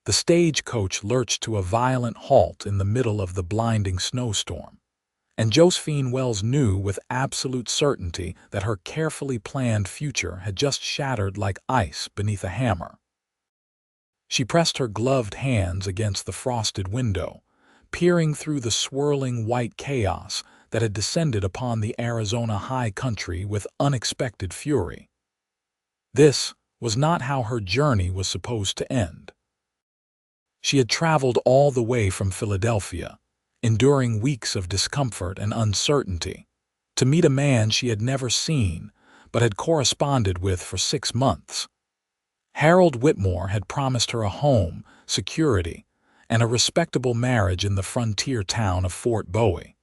The stagecoach lurched to a violent halt in the middle of the blinding snowstorm, and Josephine Wells knew with absolute certainty that her carefully planned future had just shattered like ice beneath a hammer. She pressed her gloved hands against the frosted window, peering through the swirling white chaos that had descended upon the Arizona high country with unexpected fury. This was not how her journey was supposed to end. She had traveled all the way from Philadelphia, enduring weeks of discomfort and uncertainty, to meet a man she had never seen but had corresponded with for 6 months. Harold Whitmore had promised her a home, security, and a respectable marriage in the frontier town of Fort Bowie.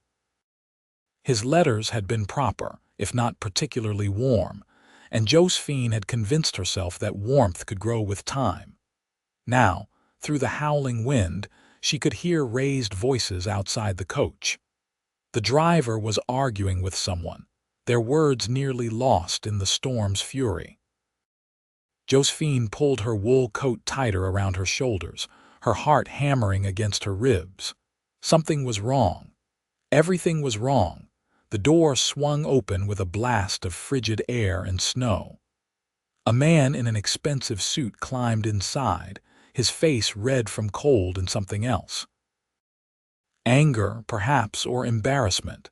His letters had been proper, if not particularly warm, and Josephine had convinced herself that warmth could grow with time. Now, through the howling wind, she could hear raised voices outside the coach. The driver was arguing with someone, their words nearly lost in the storm's fury. Josephine pulled her wool coat tighter around her shoulders, her heart hammering against her ribs. Something was wrong. Everything was wrong. The door swung open with a blast of frigid air and snow. A man in an expensive suit climbed inside, his face red from cold and something else. Anger, perhaps, or embarrassment.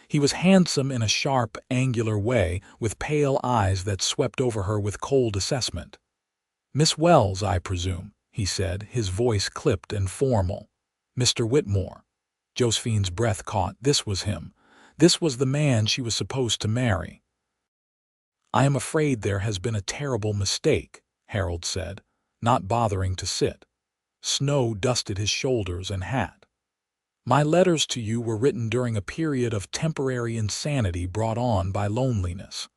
He was handsome in a sharp, angular way, with pale eyes that swept over her with cold assessment. "Miss Wells, I presume," he said, his voice clipped and formal. "Mr. Whitmore." Josephine's breath caught. This was him. This was the man she was supposed to marry. "I am afraid there has been a terrible mistake," Harold said, not bothering to sit. Snow dusted his shoulders and hat. "My letters to you were written during a period of temporary insanity brought on by loneliness.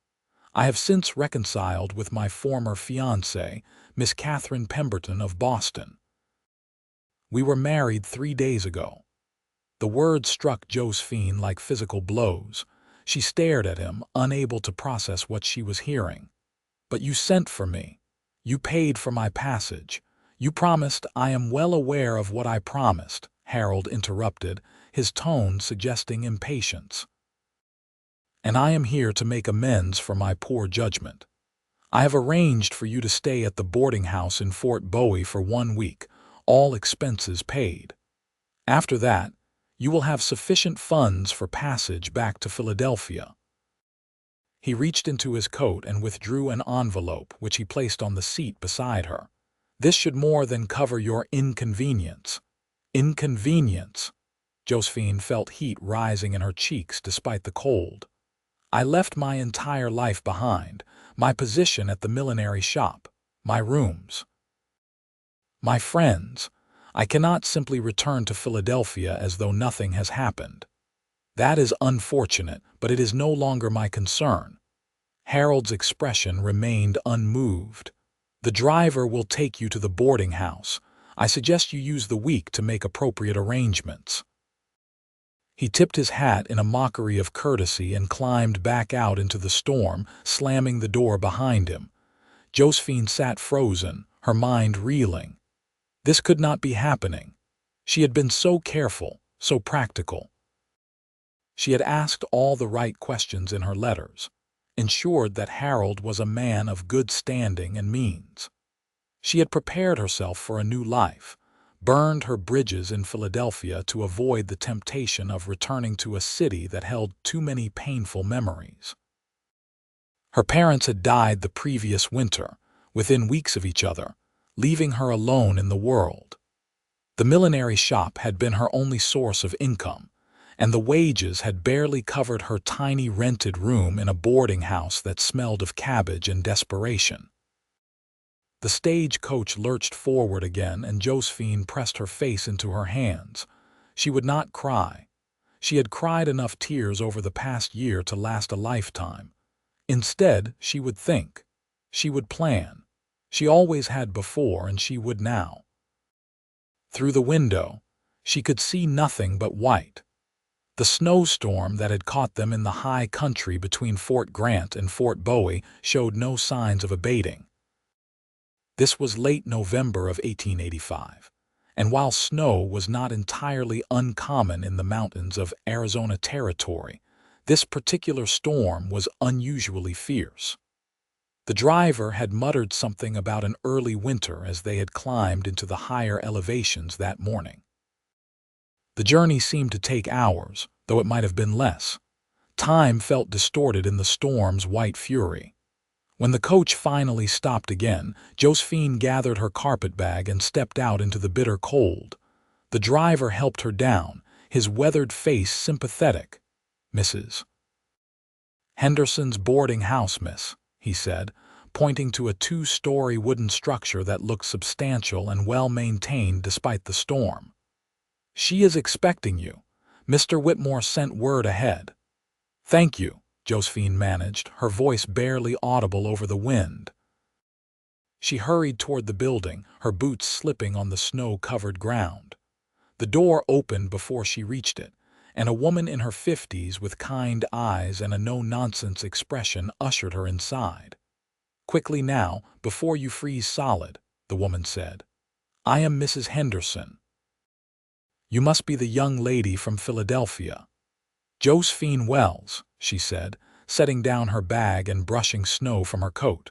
I have since reconciled with my former fiancée, Miss Catherine Pemberton of Boston. We were married 3 days ago." The words struck Josephine like physical blows. She stared at him, unable to process what she was hearing. "But you sent for me. You paid for my passage. You promised—" "I am well aware of what I promised," Harold interrupted, his tone suggesting impatience. "And I am here to make amends for my poor judgment. I have arranged for you to stay at the boarding house in Fort Bowie for 1 week, all expenses paid. After that, you will have sufficient funds for passage back to Philadelphia." He reached into his coat and withdrew an envelope, which he placed on the seat beside her. "This should more than cover your inconvenience." Inconvenience? Josephine felt heat rising in her cheeks despite the cold. "I left my entire life behind, my position at the millinery shop, my rooms, my friends. I cannot simply return to Philadelphia as though nothing has happened. That is unfortunate, but it is no longer my concern." Harold's expression remained unmoved. "The driver will take you to the boarding house. I suggest you use the week to make appropriate arrangements." He tipped his hat in a mockery of courtesy and climbed back out into the storm, slamming the door behind him. Josephine sat frozen, her mind reeling. This could not be happening. She had been so careful, so practical. She had asked all the right questions in her letters, ensured that Harold was a man of good standing and means. She had prepared herself for a new life, burned her bridges in Philadelphia to avoid the temptation of returning to a city that held too many painful memories. Her parents had died the previous winter, within weeks of each other, leaving her alone in the world. The millinery shop had been her only source of income, and the wages had barely covered her tiny rented room in a boarding house that smelled of cabbage and desperation. The stagecoach lurched forward again, and Josephine pressed her face into her hands. She would not cry. She had cried enough tears over the past year to last a lifetime. Instead, she would think. She would plan. She always had before, and she would now. Through the window, she could see nothing but white. The snowstorm that had caught them in the high country between Fort Grant and Fort Bowie showed no signs of abating. This was late November of 1885, and while snow was not entirely uncommon in the mountains of Arizona Territory, this particular storm was unusually fierce. The driver had muttered something about an early winter as they had climbed into the higher elevations that morning. The journey seemed to take hours, though it might have been less. Time felt distorted in the storm's white fury. When the coach finally stopped again, Josephine gathered her carpetbag and stepped out into the bitter cold. The driver helped her down, his weathered face sympathetic. "Mrs. Henderson's boarding house, miss," he said, pointing to a 2-story wooden structure that looked substantial and well-maintained despite the storm. "She is expecting you. Mr. Whitmore sent word ahead." "Thank you," Josephine managed, her voice barely audible over the wind. She hurried toward the building, her boots slipping on the snow-covered ground. The door opened before she reached it, and a woman in her 50s with kind eyes and a no-nonsense expression ushered her inside. "Quickly now, before you freeze solid," the woman said. "I am Mrs. Henderson. You must be the young lady from Philadelphia." "Josephine Wells," she said, setting down her bag and brushing snow from her coat.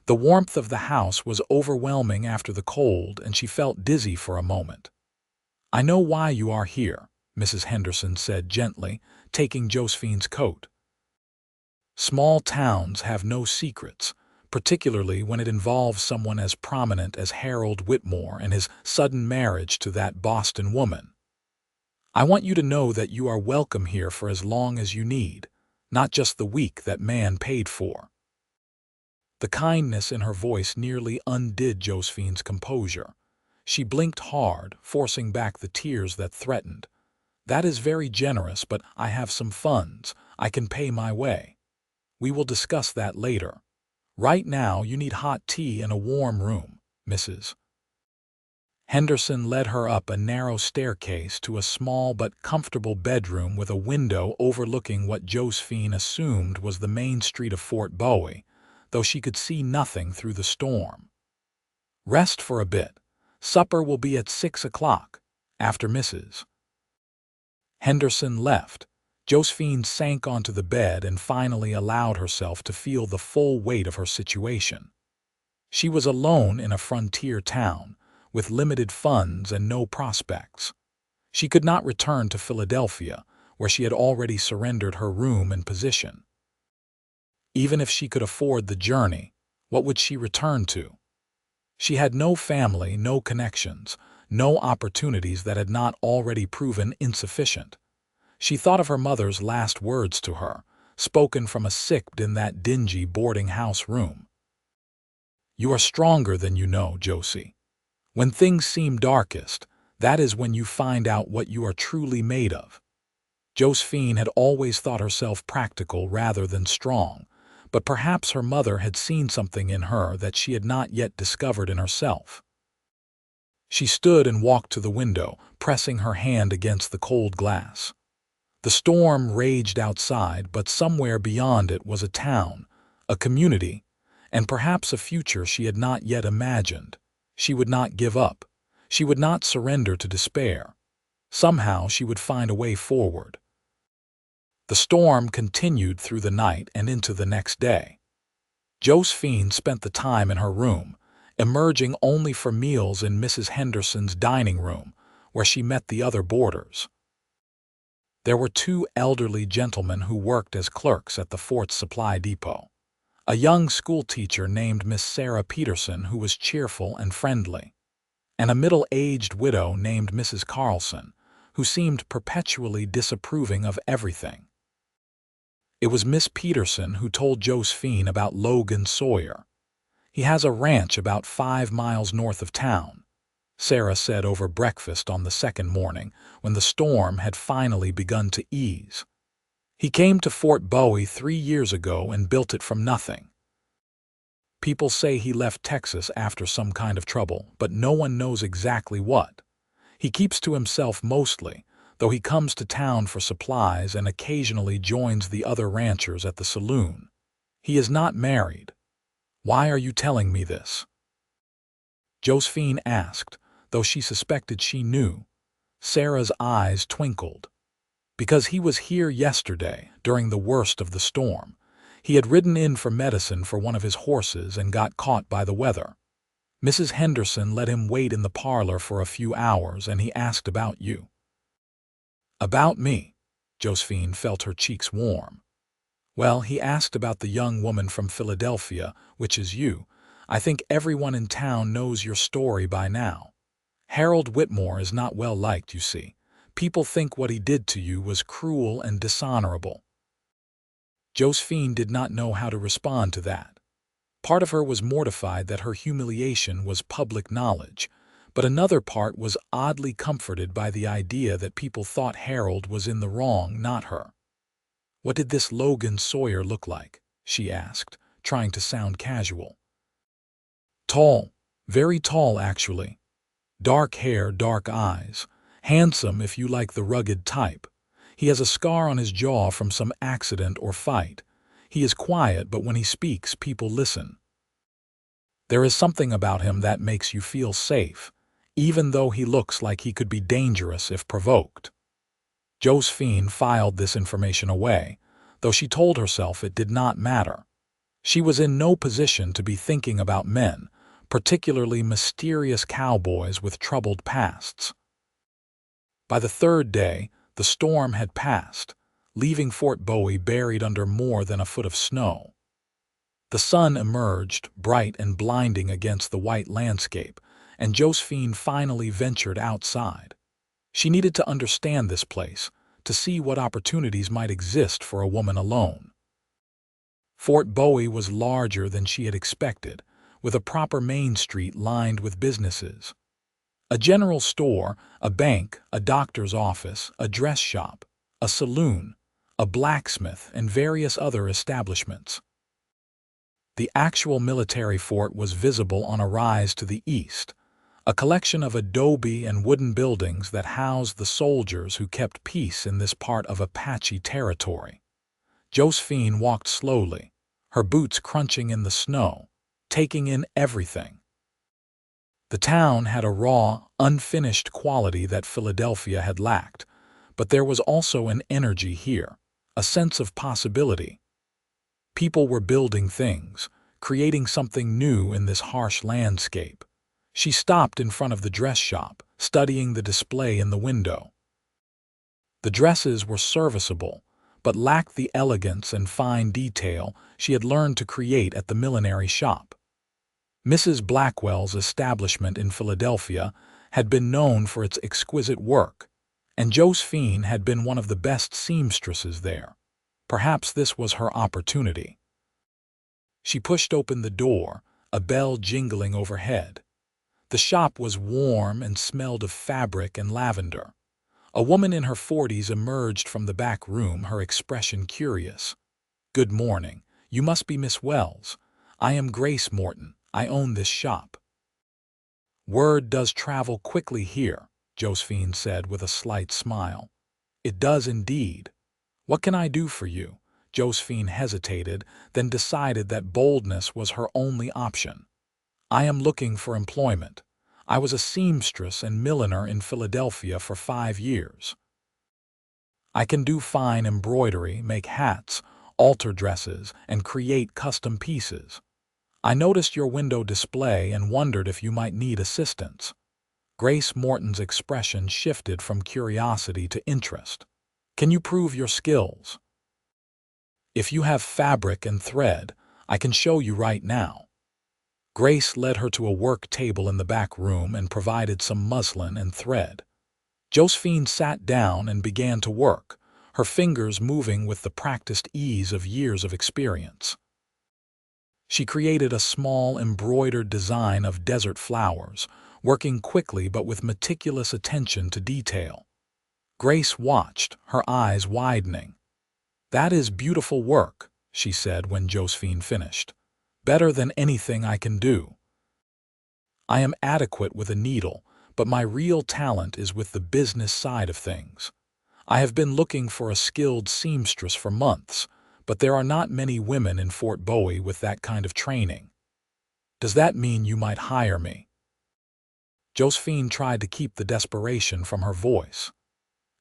The warmth of the house was overwhelming after the cold, and she felt dizzy for a moment. "I know why you are here," Mrs. Henderson said gently, taking Josephine's coat. "Small towns have no secrets, particularly when it involves someone as prominent as Harold Whitmore and his sudden marriage to that Boston woman. I want you to know that you are welcome here for as long as you need, not just the week that man paid for." The kindness in her voice nearly undid Josephine's composure. She blinked hard, forcing back the tears that threatened. "That is very generous, but I have some funds. I can pay my way. We will discuss that later. Right now you need hot tea and a warm room, Mrs. Henderson led her up a narrow staircase to a small but comfortable bedroom with a window overlooking what Josephine assumed was the main street of Fort Bowie, though she could see nothing through the storm. "Rest for a bit. Supper will be at 6 o'clock, after Mrs. Henderson left. Josephine sank onto the bed and finally allowed herself to feel the full weight of her situation. She was alone in a frontier town, with limited funds and no prospects. She could not return to Philadelphia, where she had already surrendered her room and position. Even if she could afford the journey, what would she return to? She had no family, no connections, no opportunities that had not already proven insufficient. She thought of her mother's last words to her, spoken from a sick bed in that dingy boarding-house room. "You are stronger than you know, Josie. When things seem darkest, that is when you find out what you are truly made of." Josephine had always thought herself practical rather than strong, but perhaps her mother had seen something in her that she had not yet discovered in herself. She stood and walked to the window, pressing her hand against the cold glass. The storm raged outside, but somewhere beyond it was a town, a community, and perhaps a future she had not yet imagined. She would not give up. She would not surrender to despair. Somehow she would find a way forward. The storm continued through the night and into the next day. Josephine spent the time in her room, emerging only for meals in Mrs. Henderson's dining room, where she met the other boarders. There were 2 elderly gentlemen who worked as clerks at the fort's supply depot. A young schoolteacher named Miss Sarah Peterson, who was cheerful and friendly, and a middle-aged widow named Mrs. Carlson, who seemed perpetually disapproving of everything. It was Miss Peterson who told Josephine about Logan Sawyer. "He has a ranch about 5 miles north of town," Sarah said over breakfast on the second morning, when the storm had finally begun to ease. "He came to Fort Bowie 3 years ago and built it from nothing. People say he left Texas after some kind of trouble, but no one knows exactly what. He keeps to himself mostly, though he comes to town for supplies and occasionally joins the other ranchers at the saloon. He is not married." "Why are you telling me this?" Josephine asked, though she suspected she knew. Sarah's eyes twinkled. Because he was here yesterday, during the worst of the storm. He had ridden in for medicine for one of his horses and got caught by the weather. Mrs. Henderson let him wait in the parlor for a few hours, and he asked about you. About me? Josephine felt her cheeks warm. Well, he asked about the young woman from Philadelphia, which is you. I think everyone in town knows your story by now. Harold Whitmore is not well liked, you see. People think what he did to you was cruel and dishonorable. Josephine did not know how to respond to that. Part of her was mortified that her humiliation was public knowledge, but another part was oddly comforted by the idea that people thought Harold was in the wrong, not her. What did this Logan Sawyer look like? She asked, trying to sound casual. Tall, very tall actually. Dark hair, dark eyes. Handsome if you like the rugged type. He has a scar on his jaw from some accident or fight. He is quiet, but when he speaks, people listen. There is something about him that makes you feel safe, even though he looks like he could be dangerous if provoked. Josephine filed this information away, though she told herself it did not matter. She was in no position to be thinking about men, particularly mysterious cowboys with troubled pasts. By the third day, the storm had passed, leaving Fort Bowie buried under more than a foot of snow. The sun emerged, bright and blinding against the white landscape, and Josephine finally ventured outside. She needed to understand this place, to see what opportunities might exist for a woman alone. Fort Bowie was larger than she had expected, with a proper main street lined with businesses. A general store, a bank, a doctor's office, a dress shop, a saloon, a blacksmith, and various other establishments. The actual military fort was visible on a rise to the east, a collection of adobe and wooden buildings that housed the soldiers who kept peace in this part of Apache territory. Josephine walked slowly, her boots crunching in the snow, taking in everything. The town had a raw, unfinished quality that Philadelphia had lacked, but there was also an energy here, a sense of possibility. People were building things, creating something new in this harsh landscape. She stopped in front of the dress shop, studying the display in the window. The dresses were serviceable, but lacked the elegance and fine detail she had learned to create at the millinery shop. Mrs. Blackwell's establishment in Philadelphia had been known for its exquisite work, and Josephine had been one of the best seamstresses there. Perhaps this was her opportunity. She pushed open the door, a bell jingling overhead. The shop was warm and smelled of fabric and lavender. A woman in her 40s emerged from the back room, her expression curious. "Good morning. You must be Miss Wells. I am Grace Morton. I own this shop." "Word does travel quickly here," Josephine said with a slight smile. "It does indeed. What can I do for you?" Josephine hesitated, then decided that boldness was her only option. "I am looking for employment. I was a seamstress and milliner in Philadelphia for 5 years. I can do fine embroidery, make hats, alter dresses, and create custom pieces. I noticed your window display and wondered if you might need assistance." Grace Morton's expression shifted from curiosity to interest. "Can you prove your skills?" "If you have fabric and thread, I can show you right now." Grace led her to a work table in the back room and provided some muslin and thread. Josephine sat down and began to work, her fingers moving with the practiced ease of years of experience. She created a small embroidered design of desert flowers, working quickly but with meticulous attention to detail. Grace watched, her eyes widening. "That is beautiful work," she said when Josephine finished. "Better than anything I can do. I am adequate with a needle, but my real talent is with the business side of things. I have been looking for a skilled seamstress for months, but there are not many women in Fort Bowie with that kind of training. Does that mean you might hire me?" Josephine tried to keep the desperation from her voice.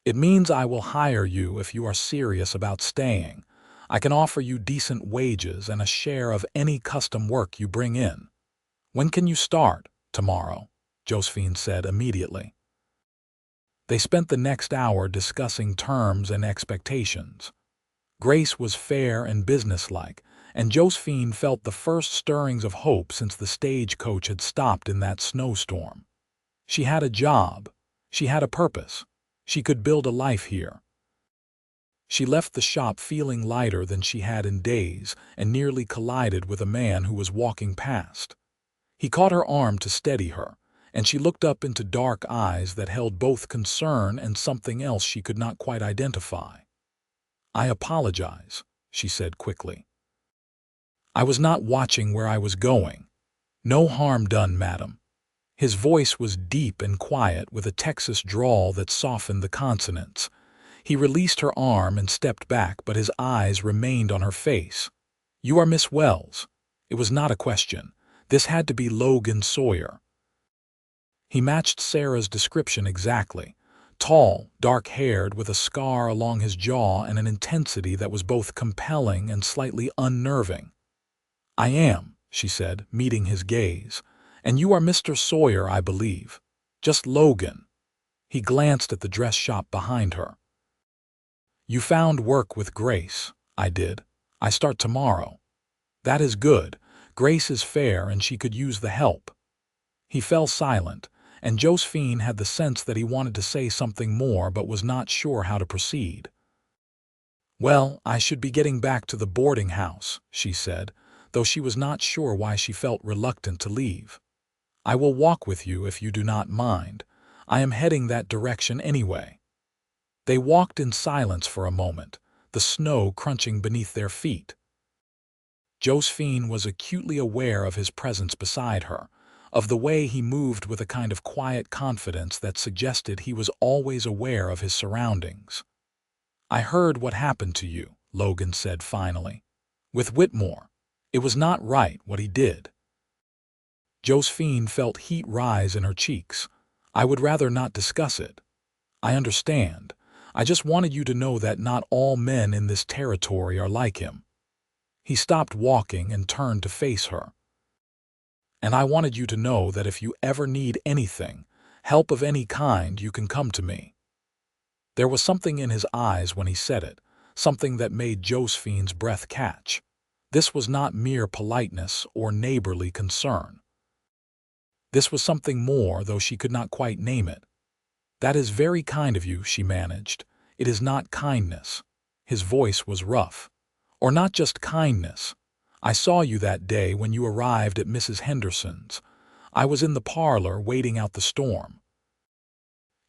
"It means I will hire you if you are serious about staying. I can offer you decent wages and a share of any custom work you bring in." "When can you start?" "Tomorrow," Josephine said immediately. They spent the next hour discussing terms and expectations. Grace was fair and businesslike, and Josephine felt the first stirrings of hope since the stagecoach had stopped in that snowstorm. She had a job. She had a purpose. She could build a life here. She left the shop feeling lighter than she had in days and nearly collided with a man who was walking past. He caught her arm to steady her, and she looked up into dark eyes that held both concern and something else she could not quite identify. "I apologize," she said quickly. "I was not watching where I was going." "No harm done, madam." His voice was deep and quiet with a Texas drawl that softened the consonants. He released her arm and stepped back, but his eyes remained on her face. "You are Miss Wells." It was not a question. This had to be Logan Sawyer. He matched Sarah's description exactly. Tall, dark-haired, with a scar along his jaw and an intensity that was both compelling and slightly unnerving. "I am," she said, meeting his gaze. "And you are Mr. Sawyer, I believe." "Just Logan." He glanced at the dress shop behind her. "You found work with Grace." "I did. I start tomorrow." "That is good. Grace is fair and she could use the help." He fell silent, and Josephine had the sense that he wanted to say something more but was not sure how to proceed. "Well, I should be getting back to the boarding house," she said, though she was not sure why she felt reluctant to leave. "I will walk with you if you do not mind. I am heading that direction anyway." They walked in silence for a moment, the snow crunching beneath their feet. Josephine was acutely aware of his presence beside her, of the way he moved with a kind of quiet confidence that suggested he was always aware of his surroundings. "I heard what happened to you," Logan said finally. "With Whitmore. It was not right what he did." Josephine felt heat rise in her cheeks. "I would rather not discuss it." "I understand. I just wanted you to know that not all men in this territory are like him." He stopped walking and turned to face her. "And I wanted you to know that if you ever need anything, help of any kind, you can come to me." There was something in his eyes when he said it, something that made Josephine's breath catch. This was not mere politeness or neighborly concern. This was something more, though she could not quite name it. "That is very kind of you," she managed. "It is not kindness." His voice was rough. "Or not just kindness. I saw you that day when you arrived at Mrs. Henderson's. I was in the parlor waiting out the storm.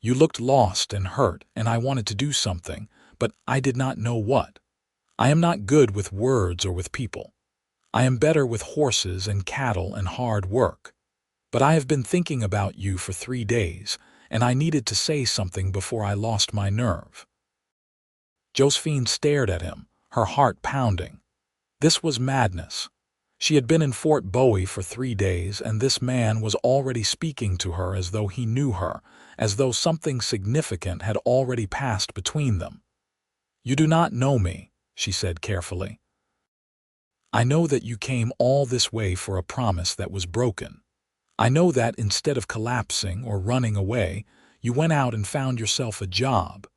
You looked lost and hurt, and I wanted to do something, but I did not know what. I am not good with words or with people. I am better with horses and cattle and hard work. But I have been thinking about you for 3 days, and I needed to say something before I lost my nerve." Josephine stared at him, her heart pounding. This was madness. She had been in Fort Bowie for 3 days, and this man was already speaking to her as though he knew her, as though something significant had already passed between them. "You do not know me," she said carefully. "I know that you came all this way for a promise that was broken. I know that instead of collapsing or running away, you went out and found yourself a job.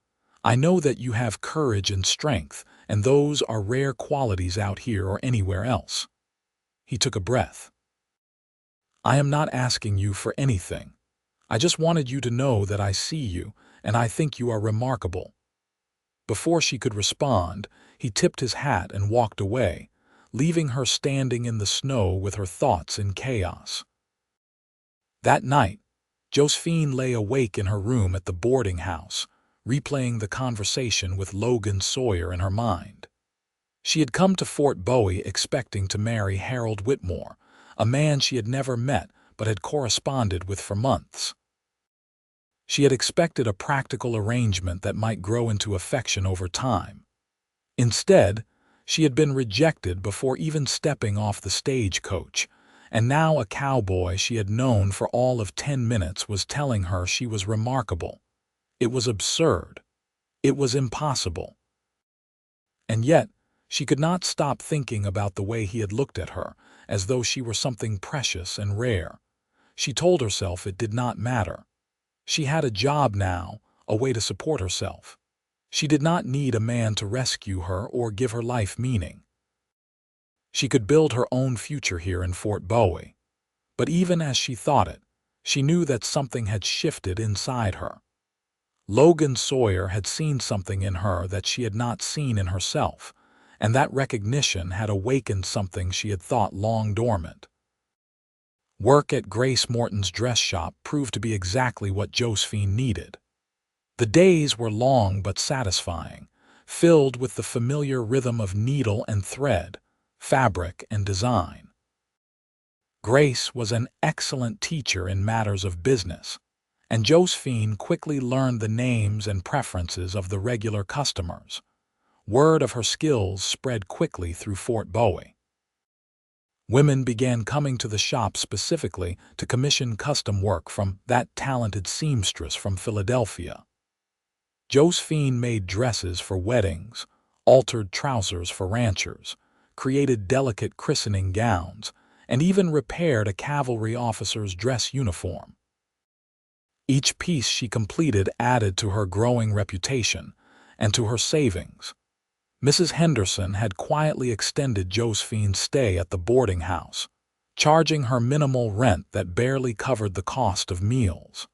I know that you have courage and strength, and those are rare qualities out here or anywhere else." He took a breath. "I am not asking you for anything. I just wanted you to know that I see you, and I think you are remarkable." Before she could respond, he tipped his hat and walked away, leaving her standing in the snow with her thoughts in chaos. That night, Josephine lay awake in her room at the boarding house, replaying the conversation with Logan Sawyer in her mind. She had come to Fort Bowie expecting to marry Harold Whitmore, a man she had never met but had corresponded with for months. She had expected a practical arrangement that might grow into affection over time. Instead, she had been rejected before even stepping off the stagecoach, and now a cowboy she had known for all of 10 minutes was telling her she was remarkable. It was absurd. It was impossible. And yet, she could not stop thinking about the way he had looked at her, as though she were something precious and rare. She told herself it did not matter. She had a job now, a way to support herself. She did not need a man to rescue her or give her life meaning. She could build her own future here in Fort Bowie. But even as she thought it, she knew that something had shifted inside her. Logan Sawyer had seen something in her that she had not seen in herself, and that recognition had awakened something she had thought long dormant. Work at Grace Morton's dress shop proved to be exactly what Josephine needed. The days were long but satisfying, filled with the familiar rhythm of needle and thread, fabric and design. Grace was an excellent teacher in matters of business, and Josephine quickly learned the names and preferences of the regular customers. Word of her skills spread quickly through Fort Bowie. Women began coming to the shop specifically to commission custom work from that talented seamstress from Philadelphia. Josephine made dresses for weddings, altered trousers for ranchers, created delicate christening gowns, and even repaired a cavalry officer's dress uniform. Each piece she completed added to her growing reputation and to her savings. Mrs. Henderson had quietly extended Josephine's stay at the boarding house, charging her minimal rent that barely covered the cost of meals.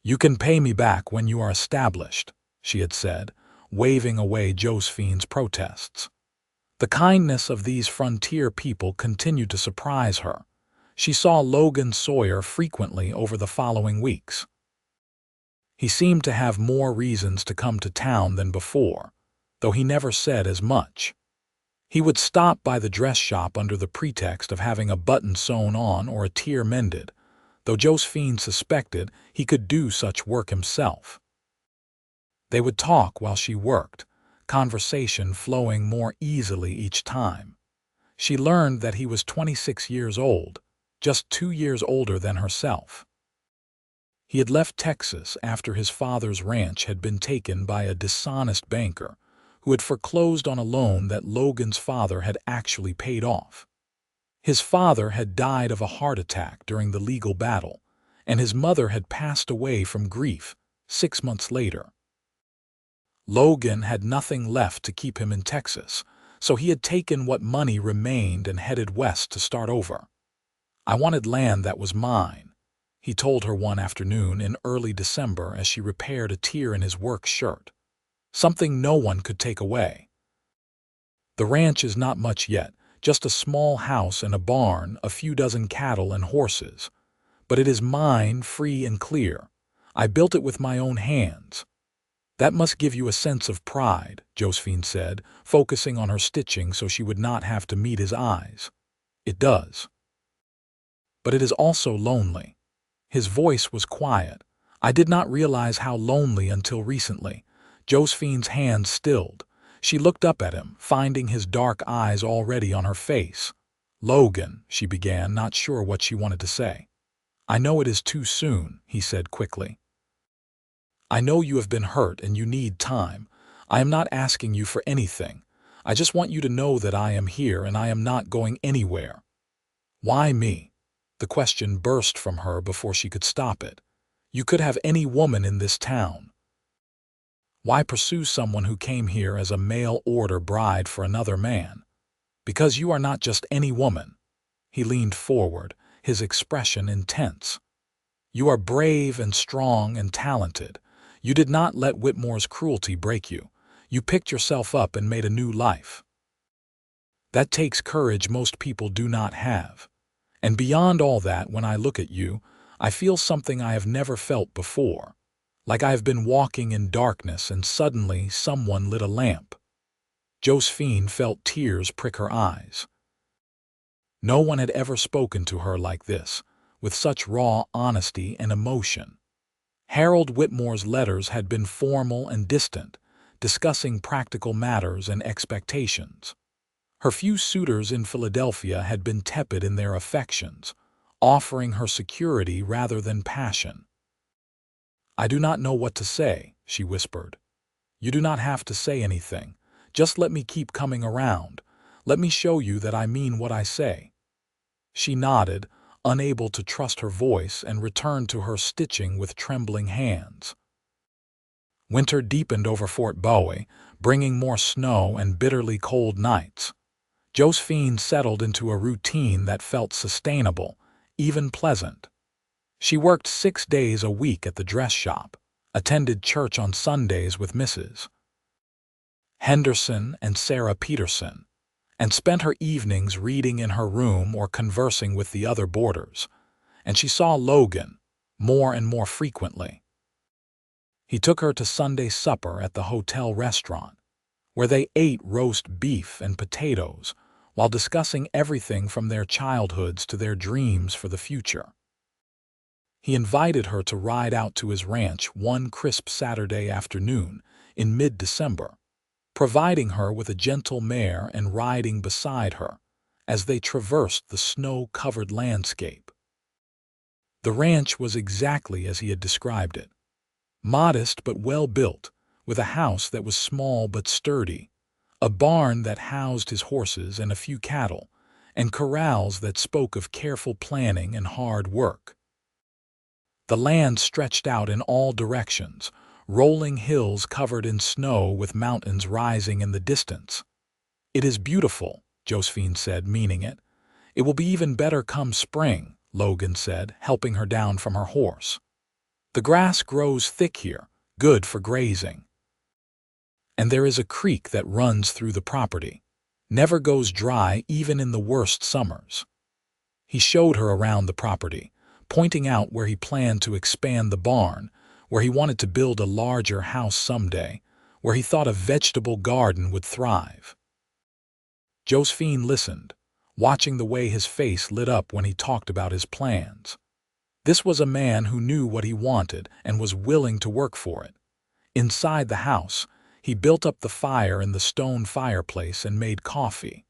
"You can pay me back when you are established," she had said, waving away Josephine's protests. The kindness of these frontier people continued to surprise her. She saw Logan Sawyer frequently over the following weeks. He seemed to have more reasons to come to town than before, though he never said as much. He would stop by the dress shop under the pretext of having a button sewn on or a tear mended, though Josephine suspected he could do such work himself. They would talk while she worked, conversation flowing more easily each time. She learned that he was 26 years old, just 2 years older than herself. He had left Texas after his father's ranch had been taken by a dishonest banker who had foreclosed on a loan that Logan's father had actually paid off. His father had died of a heart attack during the legal battle, and his mother had passed away from grief 6 months later. Logan had nothing left to keep him in Texas, so he had taken what money remained and headed west to start over. "I wanted land that was mine," he told her one afternoon in early December as she repaired a tear in his work shirt. "Something no one could take away. The ranch is not much yet, just a small house and a barn, a few dozen cattle and horses. But it is mine, free and clear. I built it with my own hands." "That must give you a sense of pride," Josephine said, focusing on her stitching so she would not have to meet his eyes. "It does. But it is also lonely." His voice was quiet. "I did not realize how lonely until recently." Josephine's hands stilled. She looked up at him, finding his dark eyes already on her face. "Logan," she began, not sure what she wanted to say. "I know it is too soon," he said quickly. "I know you have been hurt and you need time. I am not asking you for anything. I just want you to know that I am here and I am not going anywhere." "Why me?" The question burst from her before she could stop it. "You could have any woman in this town. Why pursue someone who came here as a mail-order bride for another man? Because you are not just any woman." He leaned forward, his expression intense. "You are brave and strong and talented. You did not let Whitmore's cruelty break you. You picked yourself up and made a new life. That takes courage most people do not have. And beyond all that, when I look at you, I feel something I have never felt before. Like I have been walking in darkness and suddenly someone lit a lamp." Josephine felt tears prick her eyes. No one had ever spoken to her like this, with such raw honesty and emotion. Harold Whitmore's letters had been formal and distant, discussing practical matters and expectations. Her few suitors in Philadelphia had been tepid in their affections, offering her security rather than passion. "I do not know what to say," she whispered. "You do not have to say anything. Just let me keep coming around. Let me show you that I mean what I say." She nodded, unable to trust her voice, and returned to her stitching with trembling hands. Winter deepened over Fort Bowie, bringing more snow and bitterly cold nights. Josephine settled into a routine that felt sustainable, even pleasant. She worked 6 days a week at the dress shop, attended church on Sundays with Mrs. Henderson and Sarah Peterson, and spent her evenings reading in her room or conversing with the other boarders, and she saw Logan more and more frequently. He took her to Sunday supper at the hotel restaurant, where they ate roast beef and potatoes while discussing everything from their childhoods to their dreams for the future. He invited her to ride out to his ranch one crisp Saturday afternoon in mid-December, providing her with a gentle mare and riding beside her as they traversed the snow-covered landscape. The ranch was exactly as he had described it. Modest but well-built, with a house that was small but sturdy, a barn that housed his horses and a few cattle, and corrals that spoke of careful planning and hard work. The land stretched out in all directions, rolling hills covered in snow with mountains rising in the distance. "It is beautiful," Josephine said, meaning it. "It will be even better come spring," Logan said, helping her down from her horse. "The grass grows thick here, good for grazing. And there is a creek that runs through the property. Never goes dry even in the worst summers." He showed her around the property, pointing out where he planned to expand the barn, where he wanted to build a larger house someday, where he thought a vegetable garden would thrive. Josephine listened, watching the way his face lit up when he talked about his plans. This was a man who knew what he wanted and was willing to work for it. Inside the house, he built up the fire in the stone fireplace and made coffee.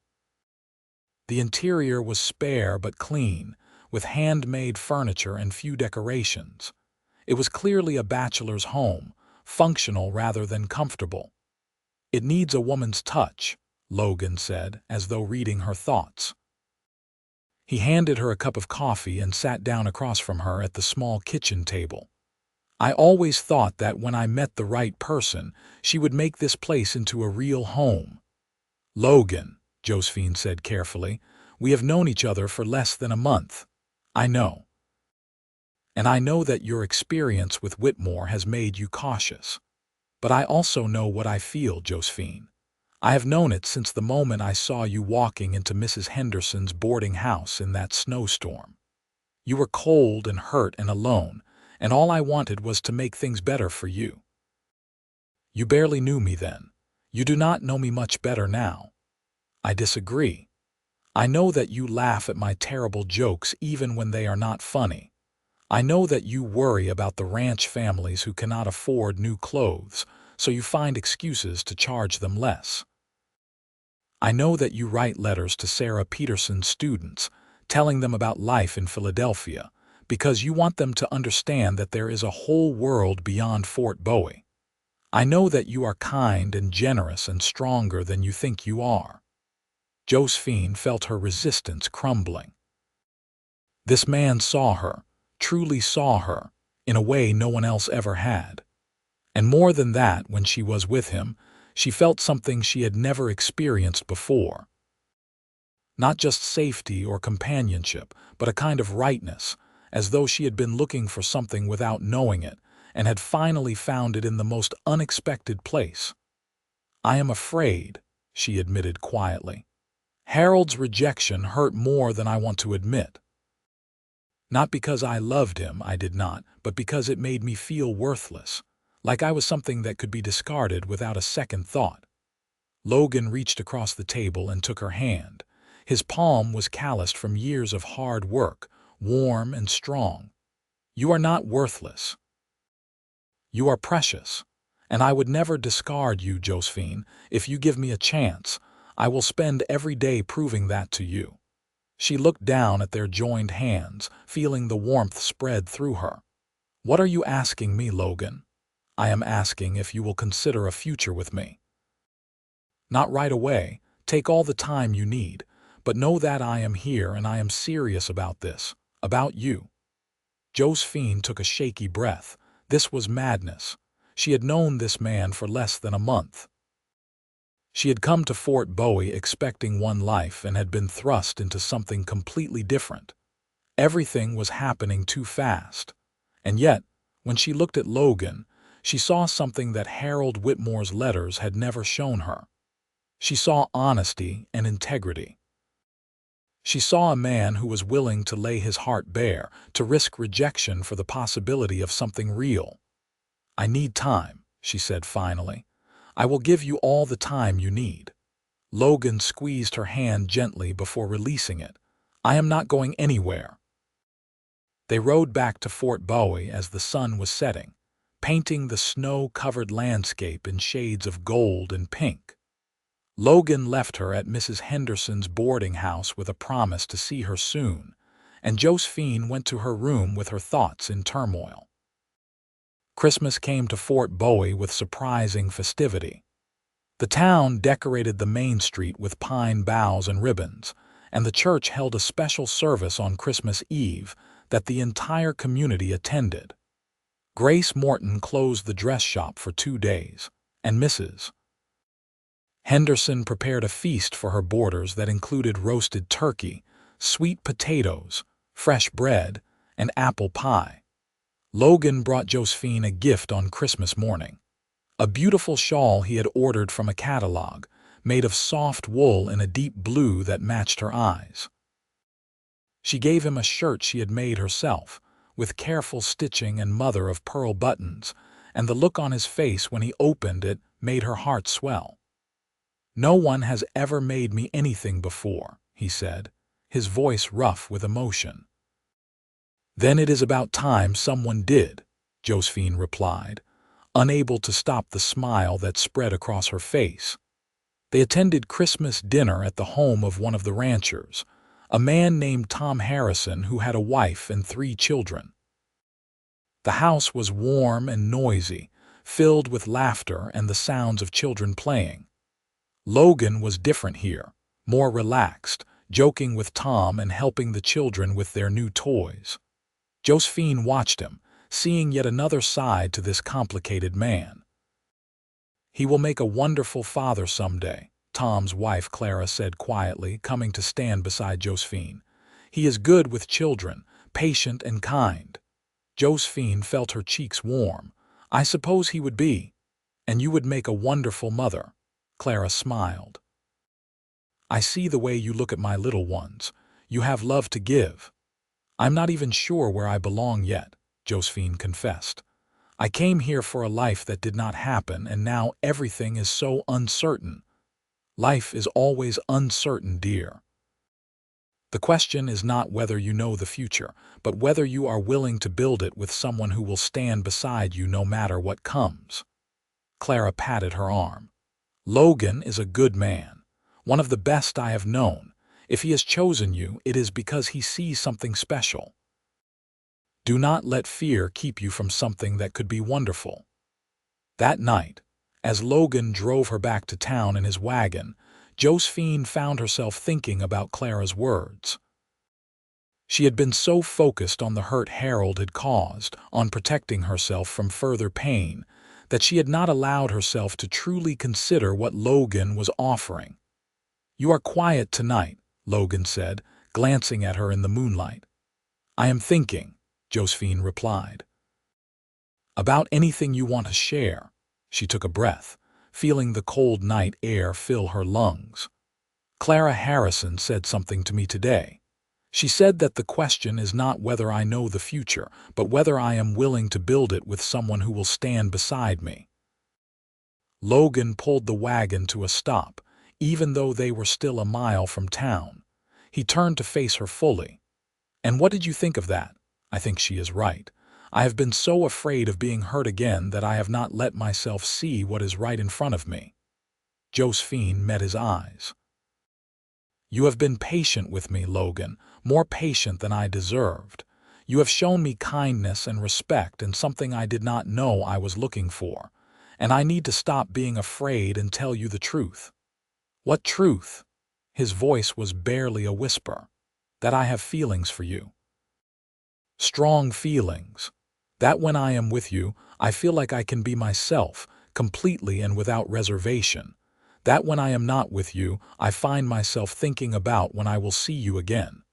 The interior was spare but clean, with handmade furniture and few decorations. It was clearly a bachelor's home, functional rather than comfortable. "It needs a woman's touch," Logan said, as though reading her thoughts. He handed her a cup of coffee and sat down across from her at the small kitchen table. "I always thought that when I met the right person, she would make this place into a real home." "Logan," Josephine said carefully, "we have known each other for less than a month. I know. And I know that your experience with Whitmore has made you cautious. But I also know what I feel, Josephine. I have known it since the moment I saw you walking into Mrs. Henderson's boarding house in that snowstorm. You were cold and hurt and alone, and all I wanted was to make things better for you. You barely knew me then. You do not know me much better now." "I disagree. I know that you laugh at my terrible jokes even when they are not funny. I know that you worry about the ranch families who cannot afford new clothes, so you find excuses to charge them less. I know that you write letters to Sarah Peterson's students, telling them about life in Philadelphia, because you want them to understand that there is a whole world beyond Fort Bowie. I know that you are kind and generous and stronger than you think you are." Josephine felt her resistance crumbling. This man saw her, truly saw her, in a way no one else ever had. And more than that, when she was with him, she felt something she had never experienced before. Not just safety or companionship, but a kind of rightness, as though she had been looking for something without knowing it, and had finally found it in the most unexpected place. "I am afraid," she admitted quietly. "Harold's rejection hurt more than I want to admit. Not because I loved him, I did not, but because it made me feel worthless, like I was something that could be discarded without a second thought." Logan reached across the table and took her hand. His palm was calloused from years of hard work, warm and strong. "You are not worthless. You are precious, and I would never discard you, Josephine, if you give me a chance. I will spend every day proving that to you." She looked down at their joined hands, feeling the warmth spread through her. "What are you asking me, Logan?" "I am asking if you will consider a future with me." "Not right away. Take all the time you need. But know that I am here and I am serious about this. About you." Josephine took a shaky breath. This was madness. She had known this man for less than a month. She had come to Fort Bowie expecting one life and had been thrust into something completely different. Everything was happening too fast. And yet, when she looked at Logan, she saw something that Harold Whitmore's letters had never shown her. She saw honesty and integrity. She saw a man who was willing to lay his heart bare, to risk rejection for the possibility of something real. "I need time," she said finally. "I will give you all the time you need." Logan squeezed her hand gently before releasing it. "I am not going anywhere." They rode back to Fort Bowie as the sun was setting, painting the snow-covered landscape in shades of gold and pink. Logan left her at Mrs. Henderson's boarding house with a promise to see her soon, and Josephine went to her room with her thoughts in turmoil. Christmas came to Fort Bowie with surprising festivity. The town decorated the main street with pine boughs and ribbons, and the church held a special service on Christmas Eve that the entire community attended. Grace Morton closed the dress shop for 2 days, and Mrs. Henderson prepared a feast for her boarders that included roasted turkey, sweet potatoes, fresh bread, and apple pie. Logan brought Josephine a gift on Christmas morning. A beautiful shawl he had ordered from a catalog, made of soft wool in a deep blue that matched her eyes. She gave him a shirt she had made herself, with careful stitching and mother-of-pearl buttons, and the look on his face when he opened it made her heart swell. "No one has ever made me anything before," he said, his voice rough with emotion. "Then it is about time someone did," Josephine replied, unable to stop the smile that spread across her face. They attended Christmas dinner at the home of one of the ranchers, a man named Tom Harrison who had a wife and 3 children. The house was warm and noisy, filled with laughter and the sounds of children playing. Logan was different here, more relaxed, joking with Tom and helping the children with their new toys. Josephine watched him, seeing yet another side to this complicated man. "He will make a wonderful father someday," Tom's wife Clara said quietly, coming to stand beside Josephine. "He is good with children, patient and kind." Josephine felt her cheeks warm. "I suppose he would be. And you would make a wonderful mother." Clara smiled. "I see the way you look at my little ones. You have love to give." "I'm not even sure where I belong yet," Josephine confessed. "I came here for a life that did not happen, and now everything is so uncertain." "Life is always uncertain, dear. The question is not whether you know the future, but whether you are willing to build it with someone who will stand beside you no matter what comes." Clara patted her arm. "Logan is a good man, one of the best I have known. If he has chosen you, it is because he sees something special. Do not let fear keep you from something that could be wonderful." That night, as Logan drove her back to town in his wagon, Josephine found herself thinking about Clara's words. She had been so focused on the hurt Harold had caused, on protecting herself from further pain, that she had not allowed herself to truly consider what Logan was offering. "You are quiet tonight," Logan said, glancing at her in the moonlight. "I am thinking," Josephine replied. "About anything you want to share." She took a breath, feeling the cold night air fill her lungs. "Clara Harrison said something to me today. She said that the question is not whether I know the future, but whether I am willing to build it with someone who will stand beside me." Logan pulled the wagon to a stop, even though they were still a mile from town. He turned to face her fully. "And what did you think of that?" "I think she is right. I have been so afraid of being hurt again that I have not let myself see what is right in front of me." Josephine met his eyes. You have been patient with me, Logan, more patient than I deserved. You have shown me kindness and respect and something I did not know I was looking for. And I need to stop being afraid and tell you the truth." "What truth?" His voice was barely a whisper. "That I have feelings for you. Strong feelings. That when I am with you, I feel like I can be myself, completely and without reservation. That when I am not with you, I find myself thinking about when I will see you again."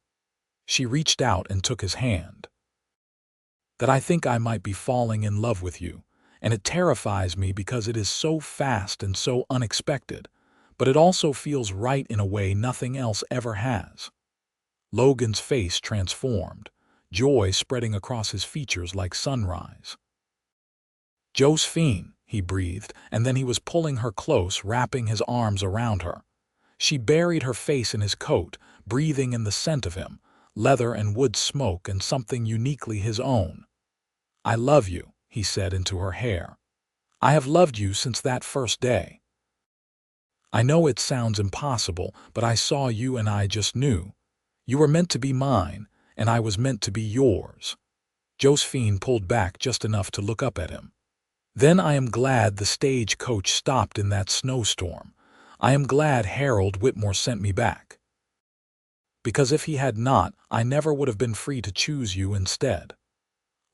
She reached out and took his hand. "That I think I might be falling in love with you, and it terrifies me because it is so fast and so unexpected, but it also feels right in a way nothing else ever has." Logan's face transformed, joy spreading across his features like sunrise. "Josephine," he breathed, and then he was pulling her close, wrapping his arms around her. She buried her face in his coat, breathing in the scent of him, leather and wood smoke and something uniquely his own. "I love you," he said into her hair. "I have loved you since that first day. I know it sounds impossible, but I saw you and I just knew. You were meant to be mine, and I was meant to be yours." Josephine pulled back just enough to look up at him. "Then I am glad the stagecoach stopped in that snowstorm. I am glad Harold Whitmore sent me back. Because if he had not, I never would have been free to choose you instead."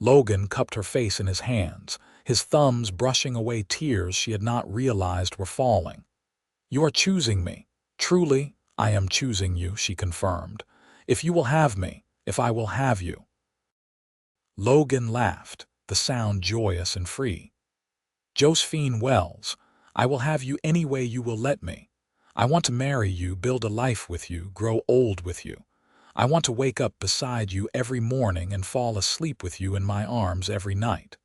Logan cupped her face in his hands, his thumbs brushing away tears she had not realized were falling. "You are choosing me. Truly, I am choosing you," she confirmed. "If you will have me, if I will have you." Logan laughed, the sound joyous and free. "Josephine Wells, I will have you any way you will let me. I want to marry you, build a life with you, grow old with you. I want to wake up beside you every morning and fall asleep with you in my arms every night.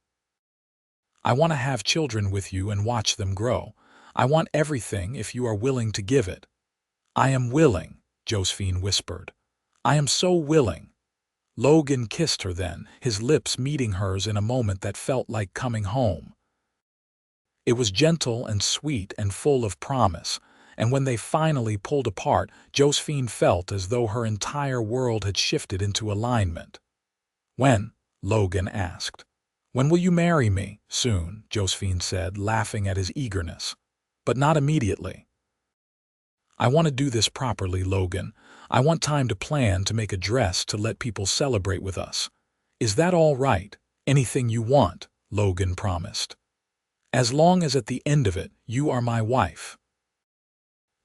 I want to have children with you and watch them grow. I want everything if you are willing to give it." "I am willing," Josephine whispered. "I am so willing." Logan kissed her then, his lips meeting hers in a moment that felt like coming home. It was gentle and sweet and full of promise, and when they finally pulled apart, Josephine felt as though her entire world had shifted into alignment. "When?" Logan asked. "When will you marry me?" "Soon," Josephine said, laughing at his eagerness. "But not immediately. I want to do this properly, Logan. I want time to plan, to make a dress, to let people celebrate with us." "Is that all right?" "Anything you want," Logan promised. "As long as at the end of it, you are my wife."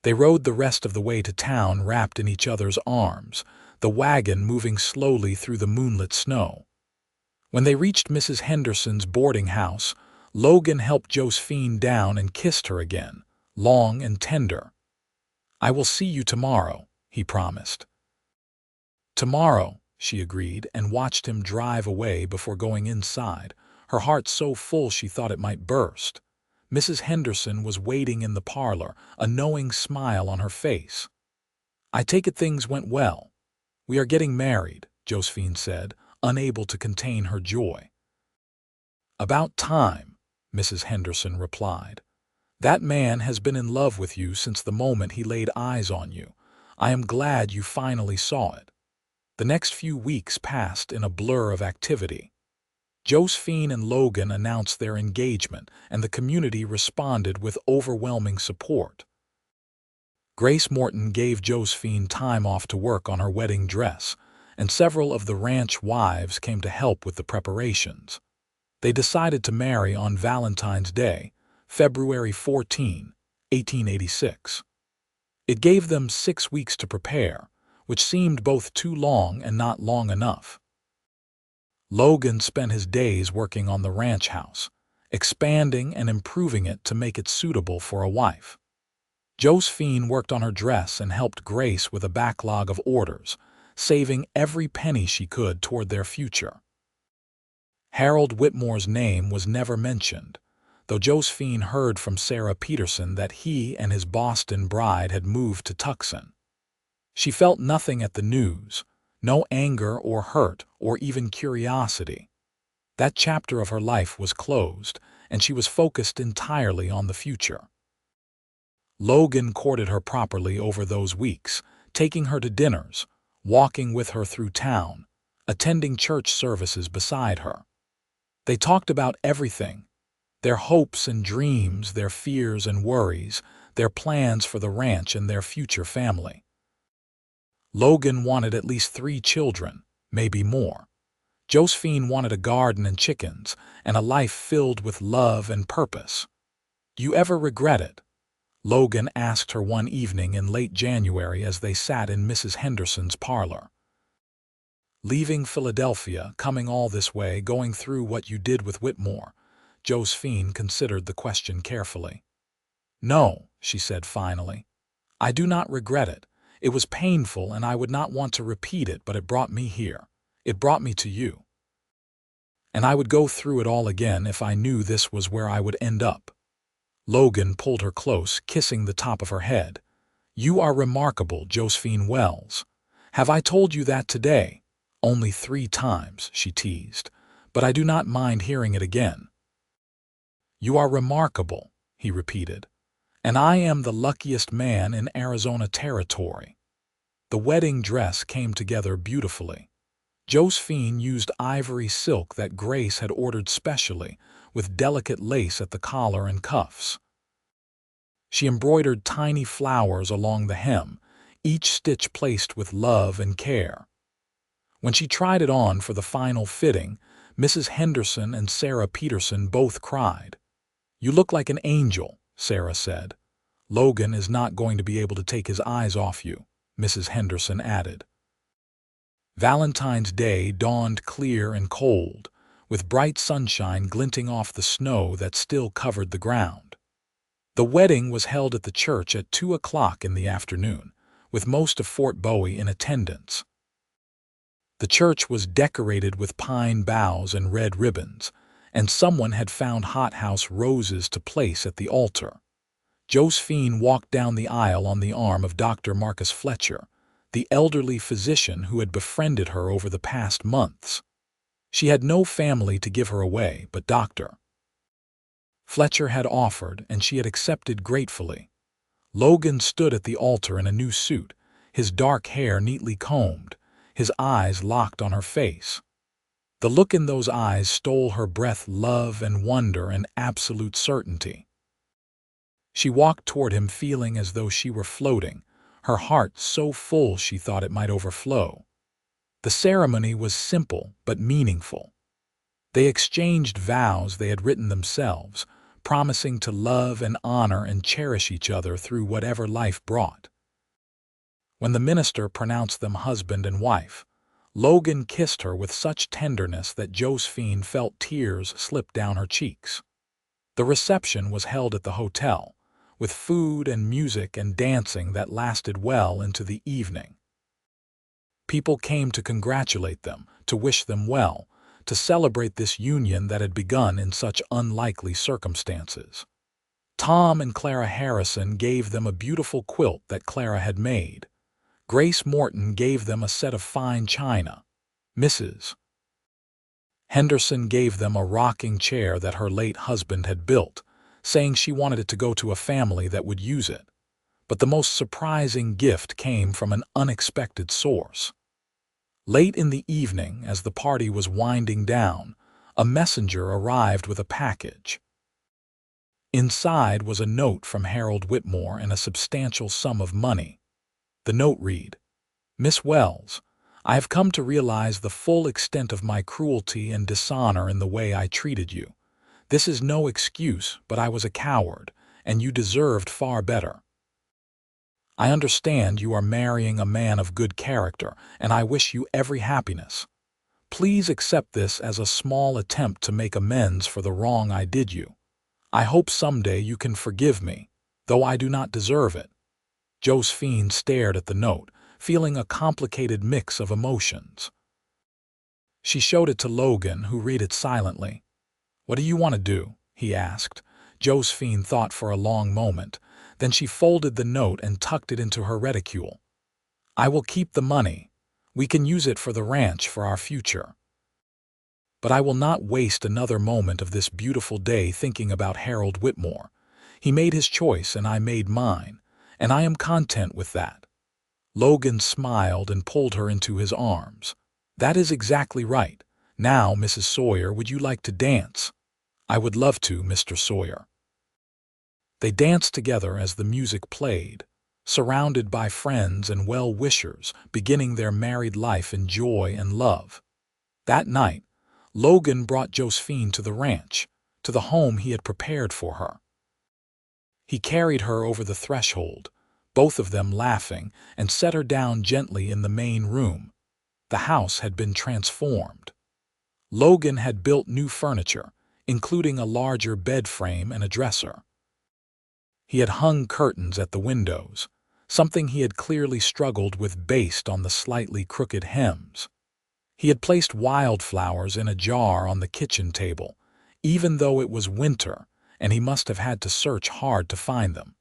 They rode the rest of the way to town wrapped in each other's arms, the wagon moving slowly through the moonlit snow. When they reached Mrs. Henderson's boarding house, Logan helped Josephine down and kissed her again, long and tender. "I will see you tomorrow," he promised. "Tomorrow," she agreed and watched him drive away before going inside, her heart so full she thought it might burst. Mrs. Henderson was waiting in the parlor, a knowing smile on her face. "I take it things went well. We are getting married," Josephine said, unable to contain her joy. "About time," Mrs. Henderson replied. "That man has been in love with you since the moment he laid eyes on you. I am glad you finally saw it." The next few weeks passed in a blur of activity. Josephine and Logan announced their engagement, and the community responded with overwhelming support. Grace Morton gave Josephine time off to work on her wedding dress, and several of the ranch wives came to help with the preparations. They decided to marry on Valentine's Day, February 14, 1886. It gave them 6 weeks to prepare, which seemed both too long and not long enough. Logan spent his days working on the ranch house, expanding and improving it to make it suitable for a wife. Josephine worked on her dress and helped Grace with a backlog of orders, saving every penny she could toward their future. Harold Whitmore's name was never mentioned, though Josephine heard from Sarah Peterson that he and his Boston bride had moved to Tucson. She felt nothing at the news, no anger or hurt or even curiosity. That chapter of her life was closed, and she was focused entirely on the future. Logan courted her properly over those weeks, taking her to dinners, walking with her through town, attending church services beside her. They talked about everything: their hopes and dreams, their fears and worries, their plans for the ranch and their future family. Logan wanted at least 3 children, maybe more. Josephine wanted a garden and chickens, and a life filled with love and purpose. "Do you ever regret it?" Logan asked her one evening in late January as they sat in Mrs. Henderson's parlor. "Leaving Philadelphia, coming all this way, going through what you did with Whitmore?" Josephine considered the question carefully. "No," she said finally. "I do not regret it. It was painful and I would not want to repeat it, but it brought me here. It brought me to you. And I would go through it all again if I knew this was where I would end up." Logan pulled her close, kissing the top of her head. "You are remarkable, Josephine Wells. Have I told you that today?" "Only 3 times," she teased, "but I do not mind hearing it again." "You are remarkable," he repeated, "and I am the luckiest man in Arizona territory." The wedding dress came together beautifully. Josephine used ivory silk that Grace had ordered specially, with delicate lace at the collar and cuffs. She embroidered tiny flowers along the hem, each stitch placed with love and care. When she tried it on for the final fitting, Mrs. Henderson and Sarah Peterson both cried. "You look like an angel," Sarah said. "Logan is not going to be able to take his eyes off you," Mrs. Henderson added. Valentine's Day dawned clear and cold, with bright sunshine glinting off the snow that still covered the ground. The wedding was held at the church at 2 o'clock in the afternoon, with most of Fort Bowie in attendance. The church was decorated with pine boughs and red ribbons, and someone had found hothouse roses to place at the altar. Josephine walked down the aisle on the arm of Dr. Marcus Fletcher, the elderly physician who had befriended her over the past months. She had no family to give her away, but Dr. Fletcher had offered, and she had accepted gratefully. Logan stood at the altar in a new suit, his dark hair neatly combed, his eyes locked on her face. The look in those eyes stole her breath, love and wonder and absolute certainty. She walked toward him feeling as though she were floating, her heart so full she thought it might overflow. The ceremony was simple but meaningful. They exchanged vows they had written themselves, promising to love and honor and cherish each other through whatever life brought. When the minister pronounced them husband and wife, Logan kissed her with such tenderness that Josephine felt tears slip down her cheeks. The reception was held at the hotel, with food and music and dancing that lasted well into the evening. People came to congratulate them, to wish them well, to celebrate this union that had begun in such unlikely circumstances. Tom and Clara Harrison gave them a beautiful quilt that Clara had made. Grace Morton gave them a set of fine china. Mrs. Henderson gave them a rocking chair that her late husband had built, saying she wanted it to go to a family that would use it. But the most surprising gift came from an unexpected source. Late in the evening, as the party was winding down, a messenger arrived with a package. Inside was a note from Harold Whitmore and a substantial sum of money. The note read, "Miss Wells, I have come to realize the full extent of my cruelty and dishonor in the way I treated you. This is no excuse, but I was a coward, and you deserved far better. I understand you are marrying a man of good character, and I wish you every happiness. Please accept this as a small attempt to make amends for the wrong I did you. I hope someday you can forgive me, though I do not deserve it." Josephine stared at the note, feeling a complicated mix of emotions. She showed it to Logan, who read it silently. "What do you want to do?" he asked. Josephine thought for a long moment. Then she folded the note and tucked it into her reticule. "I will keep the money. We can use it for the ranch for our future. But I will not waste another moment of this beautiful day thinking about Harold Whitmore. He made his choice and I made mine, and I am content with that. Logan smiled and pulled her into his arms. "That is exactly right. Now, Mrs. Sawyer, would you like to dance?" "I would love to, Mr. Sawyer." They danced together as the music played, surrounded by friends and well-wishers, beginning their married life in joy and love. That night, Logan brought Josephine to the ranch, to the home he had prepared for her. He carried her over the threshold, both of them laughing, and set her down gently in the main room. The house had been transformed. Logan had built new furniture, including a larger bed frame and a dresser. He had hung curtains at the windows, something he had clearly struggled with based on the slightly crooked hems. He had placed wildflowers in a jar on the kitchen table, even though it was winter, and he must have had to search hard to find them.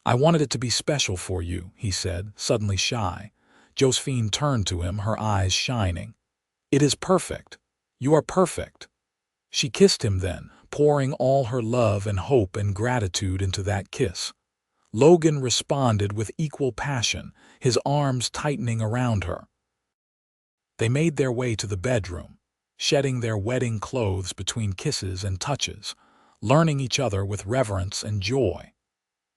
"I wanted it to be special for you," he said, suddenly shy. Josephine turned to him, her eyes shining. "It is perfect. You are perfect." She kissed him then, pouring all her love and hope and gratitude into that kiss. Logan responded with equal passion, his arms tightening around her. They made their way to the bedroom, shedding their wedding clothes between kisses and touches, learning each other with reverence and joy.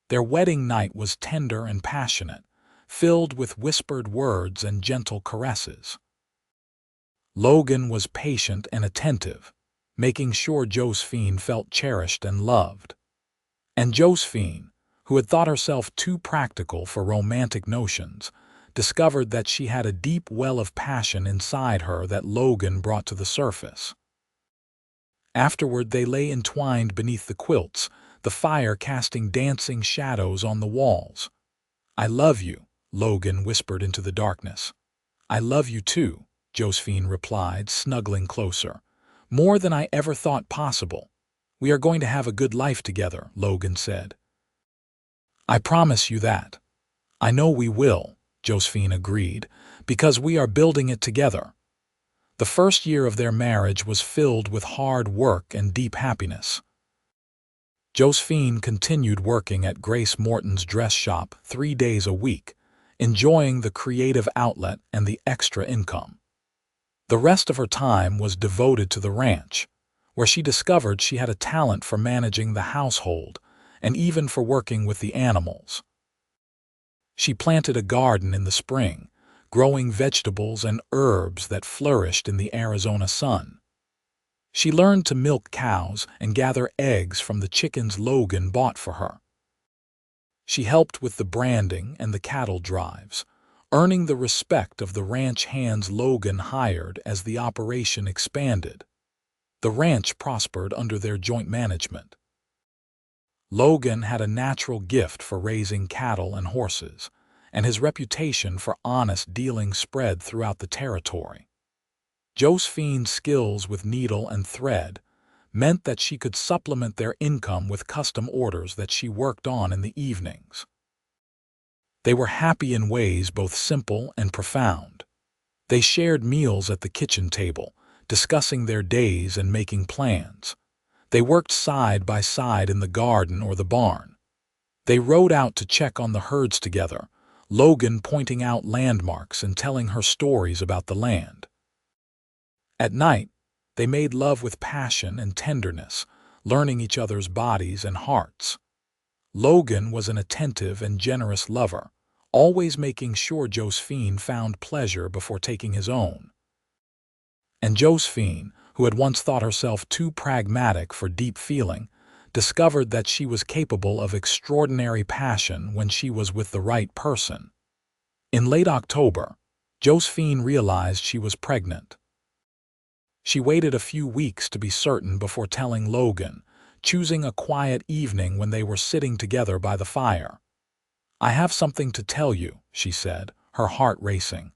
Their wedding night was tender and passionate, filled with whispered words and gentle caresses. Logan was patient and attentive, making sure Josephine felt cherished and loved. And Josephine, who had thought herself too practical for romantic notions, discovered that she had a deep well of passion inside her that Logan brought to the surface. Afterward, they lay entwined beneath the quilts, the fire casting dancing shadows on the walls. "I love you," Logan whispered into the darkness. "I love you too," Josephine replied, snuggling closer. "More than I ever thought possible. We are going to have a good life together," Logan said. "I promise you that." "I know we will," Josephine agreed, "because we are building it together." The first year of their marriage was filled with hard work and deep happiness. Josephine continued working at Grace Morton's dress shop 3 days a week, enjoying the creative outlet and the extra income. The rest of her time was devoted to the ranch, where she discovered she had a talent for managing the household and even for working with the animals. She planted a garden in the spring, growing vegetables and herbs that flourished in the Arizona sun. She learned to milk cows and gather eggs from the chickens Logan bought for her. She helped with the branding and the cattle drives, earning the respect of the ranch hands Logan hired as the operation expanded. The ranch prospered under their joint management. Logan had a natural gift for raising cattle and horses, and his reputation for honest dealing spread throughout the territory. Josephine's skills with needle and thread meant that she could supplement their income with custom orders that she worked on in the evenings. They were happy in ways both simple and profound. They shared meals at the kitchen table, discussing their days and making plans. They worked side by side in the garden or the barn. They rode out to check on the herds together, Logan pointing out landmarks and telling her stories about the land. At night, they made love with passion and tenderness, learning each other's bodies and hearts. Logan was an attentive and generous lover, always making sure Josephine found pleasure before taking his own. And Josephine, who had once thought herself too pragmatic for deep feeling, discovered that she was capable of extraordinary passion when she was with the right person. In late October, Josephine realized she was pregnant. She waited a few weeks to be certain before telling Logan, choosing a quiet evening when they were sitting together by the fire. "I have something to tell you," she said, her heart racing.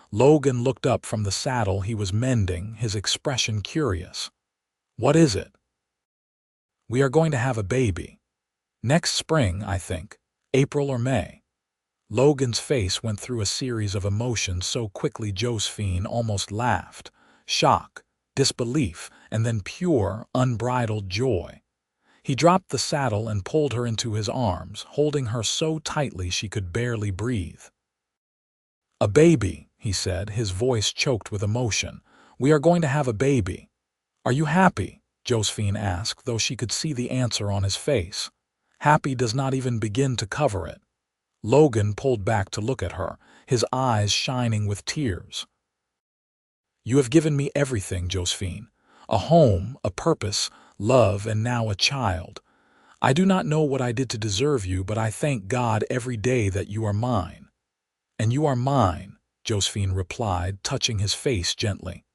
Logan looked up from the saddle he was mending, his expression curious. "What is it?" "We are going to have a baby. Next spring, I think. April or May." Logan's face went through a series of emotions so quickly Josephine almost laughed. Shock, disbelief, and then pure, unbridled joy. He dropped the saddle and pulled her into his arms, holding her so tightly she could barely breathe. "A baby," he said, his voice choked with emotion. "We are going to have a baby." "Are you happy?" Josephine asked, though she could see the answer on his face. Happy does not even begin to cover it. Logan pulled back to look at her, his eyes shining with tears. "You have given me everything, Josephine. A home, a purpose, love, and now a child. I do not know what I did to deserve you, but I thank God every day that you are mine." "And you are mine," Josephine replied, touching his face gently.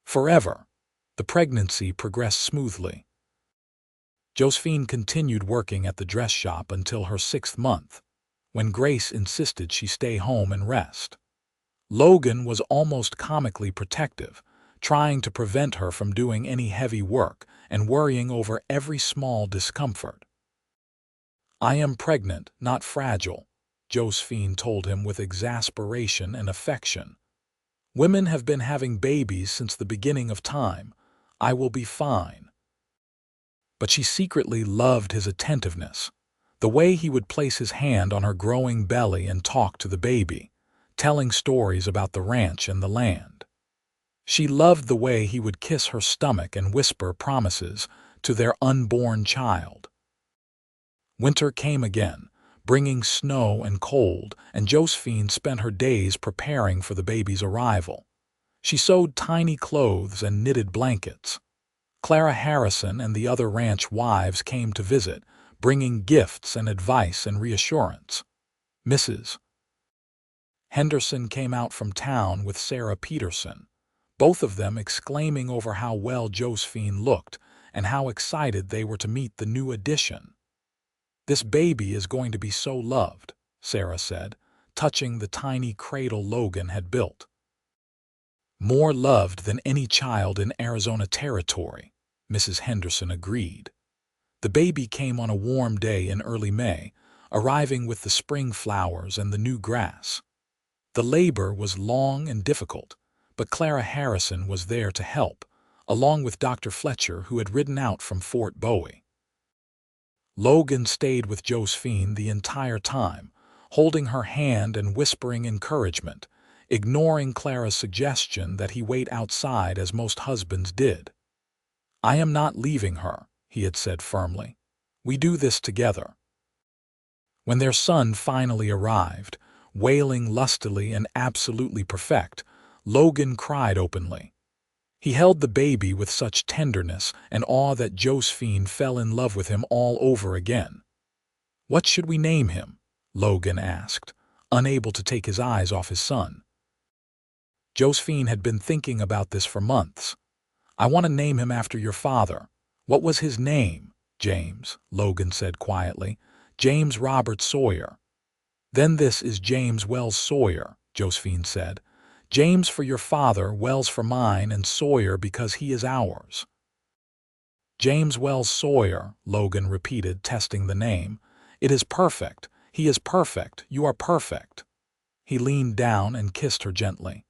"Forever." The pregnancy progressed smoothly. Josephine continued working at the dress shop until her 6th month, when Grace insisted she stay home and rest. Logan was almost comically protective, trying to prevent her from doing any heavy work and worrying over every small discomfort. "I am pregnant, not fragile," Josephine told him with exasperation and affection. "Women have been having babies since the beginning of time. I will be fine." But she secretly loved his attentiveness, the way he would place his hand on her growing belly and talk to the baby, telling stories about the ranch and the land. She loved the way he would kiss her stomach and whisper promises to their unborn child. Winter came again, bringing snow and cold, and Josephine spent her days preparing for the baby's arrival. She sewed tiny clothes and knitted blankets. Clara Harrison and the other ranch wives came to visit, bringing gifts and advice and reassurance. Mrs. Henderson came out from town with Sarah Peterson, both of them exclaiming over how well Josephine looked and how excited they were to meet the new addition. "This baby is going to be so loved," Sarah said, touching the tiny cradle Logan had built. "More loved than any child in Arizona Territory," Mrs. Henderson agreed. The baby came on a warm day in early May, arriving with the spring flowers and the new grass. The labor was long and difficult, but Clara Harrison was there to help, along with Dr. Fletcher, who had ridden out from Fort Bowie. Logan stayed with Josephine the entire time, holding her hand and whispering encouragement, ignoring Clara's suggestion that he wait outside as most husbands did. "I am not leaving her," he had said firmly. "We do this together." When their son finally arrived, wailing lustily and absolutely perfect, Logan cried openly. He held the baby with such tenderness and awe that Josephine fell in love with him all over again. "What should we name him?" Logan asked, unable to take his eyes off his son. Josephine had been thinking about this for months. "I want to name him after your father." "What was his name?" "James," Logan said quietly. "James Robert Sawyer." "Then this is James Wells Sawyer," Josephine said. "James for your father, Wells for mine, and Sawyer because he is ours." "James Wells Sawyer," Logan repeated, testing the name. "It is perfect. He is perfect. You are perfect." He leaned down and kissed her gently.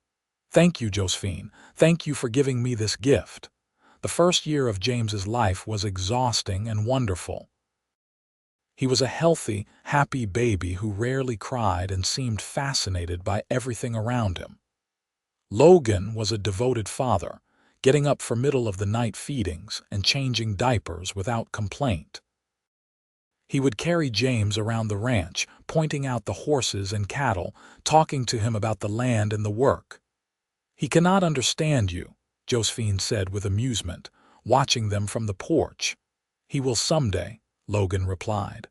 "Thank you, Josephine. Thank you for giving me this gift." The first year of James's life was exhausting and wonderful. He was a healthy, happy baby who rarely cried and seemed fascinated by everything around him. Logan was a devoted father, getting up for middle-of-the-night feedings and changing diapers without complaint. He would carry James around the ranch, pointing out the horses and cattle, talking to him about the land and the work. "He cannot understand you," Josephine said with amusement, watching them from the porch. "He will someday," Logan replied.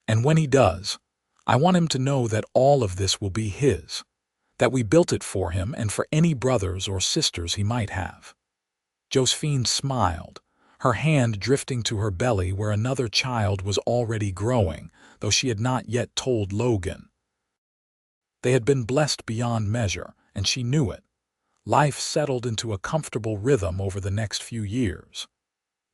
"And when he does, I want him to know that all of this will be his, that we built it for him and for any brothers or sisters he might have." Josephine smiled, her hand drifting to her belly where another child was already growing, though she had not yet told Logan. They had been blessed beyond measure, and she knew it. Life settled into a comfortable rhythm over the next few years.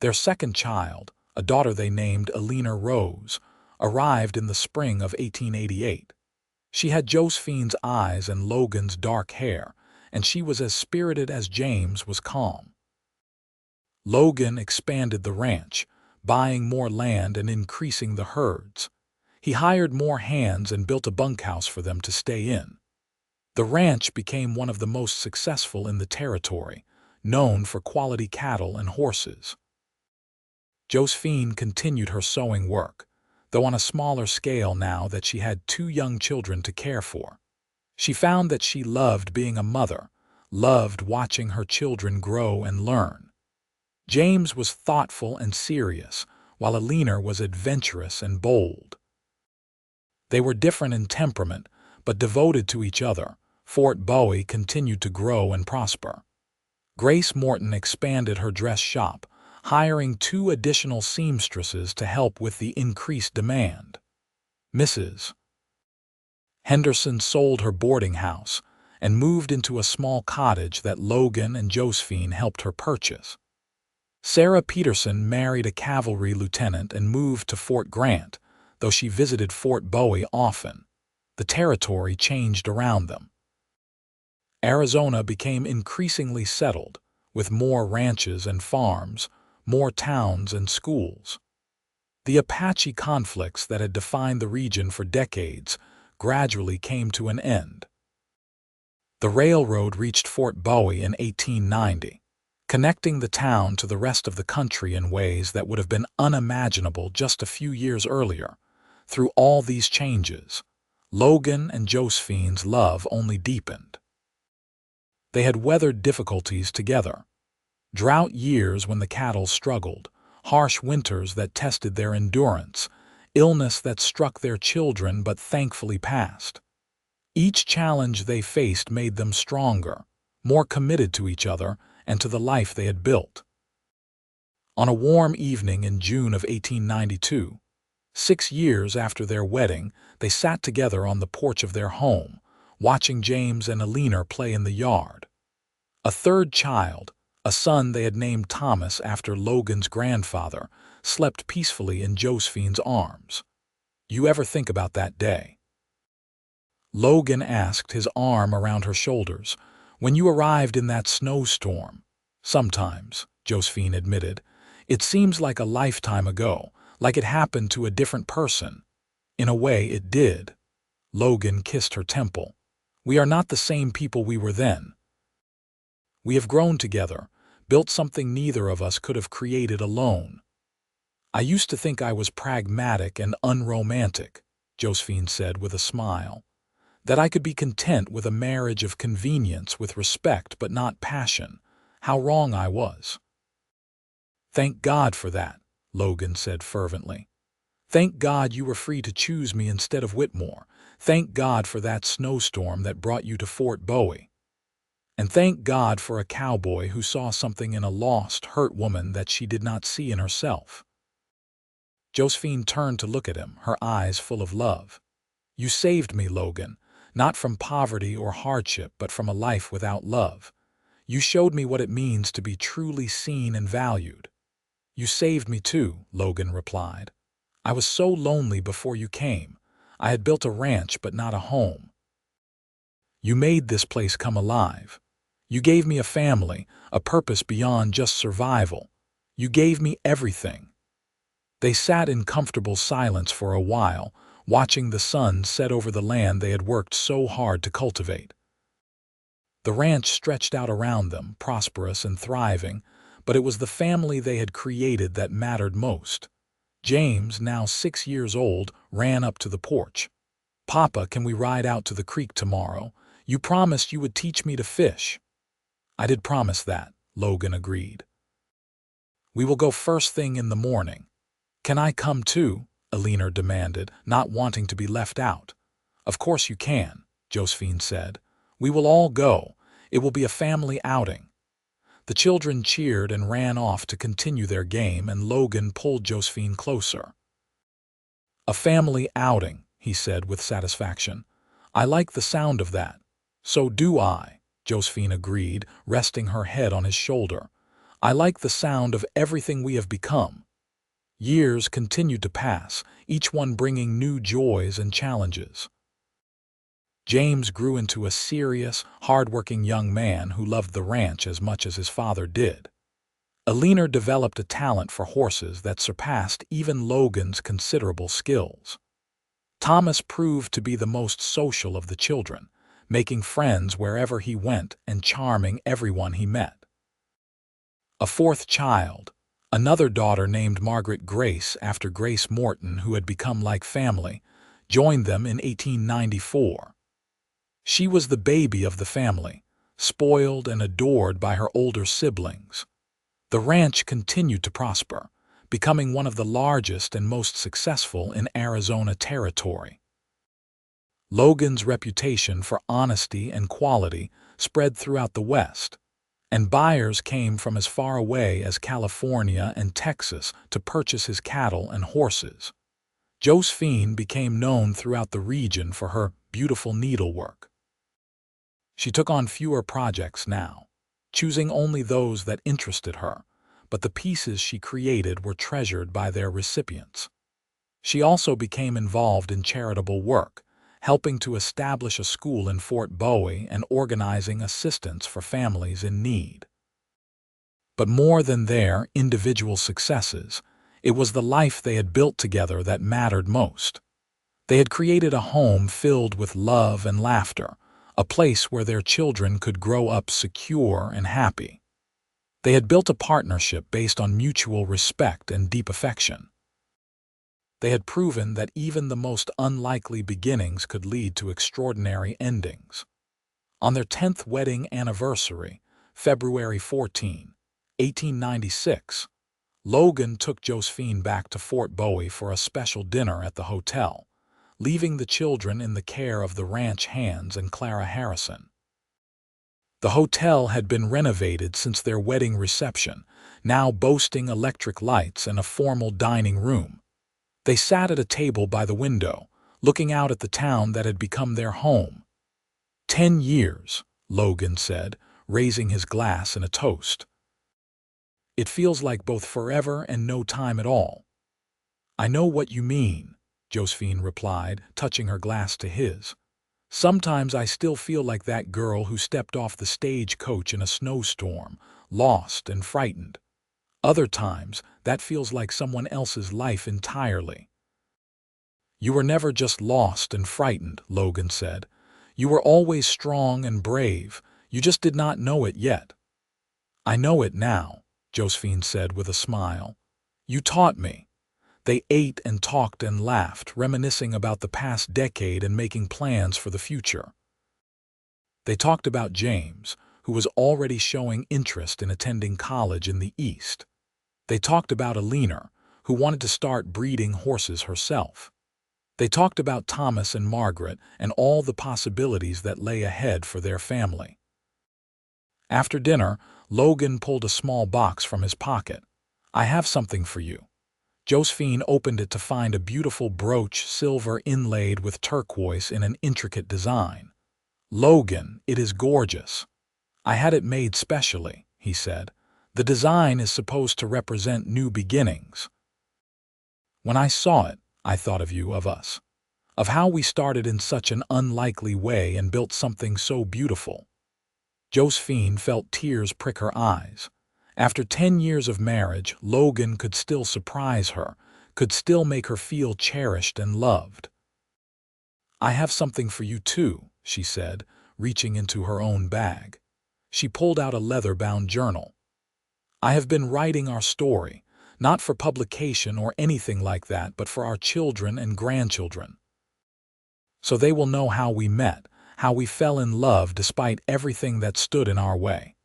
Their second child, a daughter they named Alina Rose, arrived in the spring of 1888. She had Josephine's eyes and Logan's dark hair, and she was as spirited as James was calm. Logan expanded the ranch, buying more land and increasing the herds. He hired more hands and built a bunkhouse for them to stay in. The ranch became one of the most successful in the territory, known for quality cattle and horses. Josephine continued her sewing work, though on a smaller scale now that she had 2 young children to care for. She found that she loved being a mother, loved watching her children grow and learn. James was thoughtful and serious, while Alina was adventurous and bold. They were different in temperament, but devoted to each other. Fort Bowie continued to grow and prosper. Grace Morton expanded her dress shop, hiring 2 additional seamstresses to help with the increased demand. Mrs. Henderson sold her boarding house and moved into a small cottage that Logan and Josephine helped her purchase. Sarah Peterson married a cavalry lieutenant and moved to Fort Grant, though she visited Fort Bowie often. The territory changed around them. Arizona became increasingly settled, with more ranches and farms, more towns and schools. The Apache conflicts that had defined the region for decades gradually came to an end. The railroad reached Fort Bowie in 1890, connecting the town to the rest of the country in ways that would have been unimaginable just a few years earlier. Through all these changes, Logan and Josephine's love only deepened. They had weathered difficulties together. Drought years when the cattle struggled, harsh winters that tested their endurance, illness that struck their children but thankfully passed. Each challenge they faced made them stronger, more committed to each other and to the life they had built. On a warm evening in June of 1892, 6 years after their wedding, they sat together on the porch of their home, watching James and Alina play in the yard. A third child, a son they had named Thomas after Logan's grandfather, slept peacefully in Josephine's arms. "You ever think about that day?" Logan asked, his arm around her shoulders. "When you arrived in that snowstorm?" "Sometimes," Josephine admitted. "It seems like a lifetime ago, like it happened to a different person." "In a way, it did." Logan kissed her temple. "We are not the same people we were then. We have grown together, built something neither of us could have created alone." "I used to think I was pragmatic and unromantic," Josephine said with a smile. "That I could be content with a marriage of convenience with respect but not passion. How wrong I was." "Thank God for that," Logan said fervently. "Thank God you were free to choose me instead of Whitmore. Thank God for that snowstorm that brought you to Fort Bowie. And thank God for a cowboy who saw something in a lost, hurt woman that she did not see in herself." Josephine turned to look at him, her eyes full of love. "You saved me, Logan, not from poverty or hardship, but from a life without love. You showed me what it means to be truly seen and valued." "You saved me too," Logan replied. "I was so lonely before you came. I had built a ranch but not a home. You made this place come alive. You gave me a family, a purpose beyond just survival. You gave me everything." They sat in comfortable silence for a while, watching the sun set over the land they had worked so hard to cultivate. The ranch stretched out around them, prosperous and thriving, but it was the family they had created that mattered most. James, now 6 years old, ran up to the porch. "Papa, can we ride out to the creek tomorrow? You promised you would teach me to fish." "I did promise that," Logan agreed. "We will go first thing in the morning." "Can I come too?" Alina demanded, not wanting to be left out. "Of course you can," Josephine said. "We will all go. It will be a family outing." The children cheered and ran off to continue their game, and Logan pulled Josephine closer. "A family outing," he said with satisfaction. "I like the sound of that." "So do I," Josephine agreed, resting her head on his shoulder. "I like the sound of everything we have become." Years continued to pass, each one bringing new joys and challenges. James grew into a serious, hard-working young man who loved the ranch as much as his father did. Alina developed a talent for horses that surpassed even Logan's considerable skills. Thomas proved to be the most social of the children, making friends wherever he went and charming everyone he met. A fourth child, another daughter named Margaret Grace after Grace Morton, who had become like family, joined them in 1894. She was the baby of the family, spoiled and adored by her older siblings. The ranch continued to prosper, becoming one of the largest and most successful in Arizona territory. Logan's reputation for honesty and quality spread throughout the West, and buyers came from as far away as California and Texas to purchase his cattle and horses. Josephine became known throughout the region for her beautiful needlework. She took on fewer projects now, choosing only those that interested her, but the pieces she created were treasured by their recipients. She also became involved in charitable work, helping to establish a school in Fort Bowie and organizing assistance for families in need. But more than their individual successes, it was the life they had built together that mattered most. They had created a home filled with love and laughter, a place where their children could grow up secure and happy. They had built a partnership based on mutual respect and deep affection. They had proven that even the most unlikely beginnings could lead to extraordinary endings. On their 10th wedding anniversary, February 14, 1896, Logan took Josephine back to Fort Bowie for a special dinner at the hotel, leaving the children in the care of the ranch hands and Clara Harrison. The hotel had been renovated since their wedding reception, now boasting electric lights and a formal dining room. They sat at a table by the window, looking out at the town that had become their home. 10 years, Logan said, raising his glass in a toast. It feels like both forever and no time at all. I know what you mean, Josephine replied, touching her glass to his. Sometimes I still feel like that girl who stepped off the stagecoach in a snowstorm, lost and frightened. Other times, that feels like someone else's life entirely. You were never just lost and frightened, Logan said. You were always strong and brave. You just did not know it yet. I know it now, Josephine said with a smile. You taught me. They ate and talked and laughed, reminiscing about the past decade and making plans for the future. They talked about James, who was already showing interest in attending college in the East. They talked about Alina, who wanted to start breeding horses herself. They talked about Thomas and Margaret and all the possibilities that lay ahead for their family. After dinner, Logan pulled a small box from his pocket. I have something for you. Josephine opened it to find a beautiful brooch, silver inlaid with turquoise in an intricate design. Logan, it is gorgeous. I had it made specially, he said. The design is supposed to represent new beginnings. When I saw it, I thought of you, of us, of how we started in such an unlikely way and built something so beautiful. Josephine felt tears prick her eyes. After 10 years of marriage, Logan could still surprise her, could still make her feel cherished and loved. I have something for you too, she said, reaching into her own bag. She pulled out a leather-bound journal. I have been writing our story, not for publication or anything like that, but for our children and grandchildren. So they will know how we met, how we fell in love despite everything that stood in our way.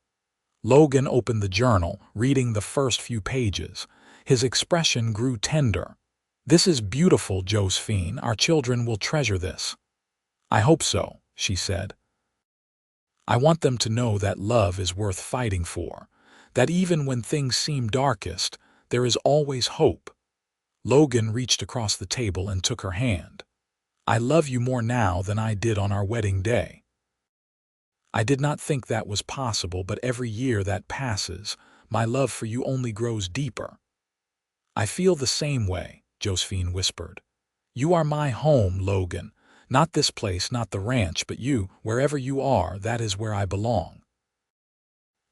Logan opened the journal, reading the first few pages. His expression grew tender. This is beautiful, Josephine. Our children will treasure this. I hope so, she said. I want them to know that love is worth fighting for, that even when things seem darkest, there is always hope. Logan reached across the table and took her hand. I love you more now than I did on our wedding day. I did not think that was possible, but every year that passes, my love for you only grows deeper. I feel the same way, Josephine whispered. You are my home, Logan. Not this place, not the ranch, but you, wherever you are, that is where I belong.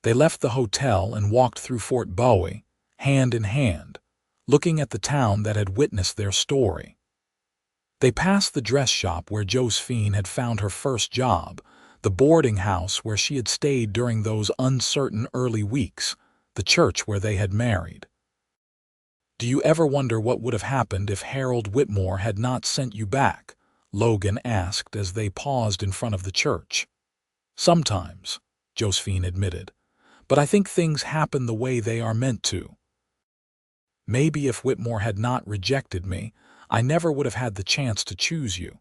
They left the hotel and walked through Fort Bowie, hand in hand, looking at the town that had witnessed their story. They passed the dress shop where Josephine had found her first job, the boarding house where she had stayed during those uncertain early weeks, the church where they had married. "Do you ever wonder what would have happened if Harold Whitmore had not sent you back?" Logan asked as they paused in front of the church. "Sometimes," Josephine admitted, "but I think things happen the way they are meant to. Maybe if Whitmore had not rejected me, I never would have had the chance to choose you.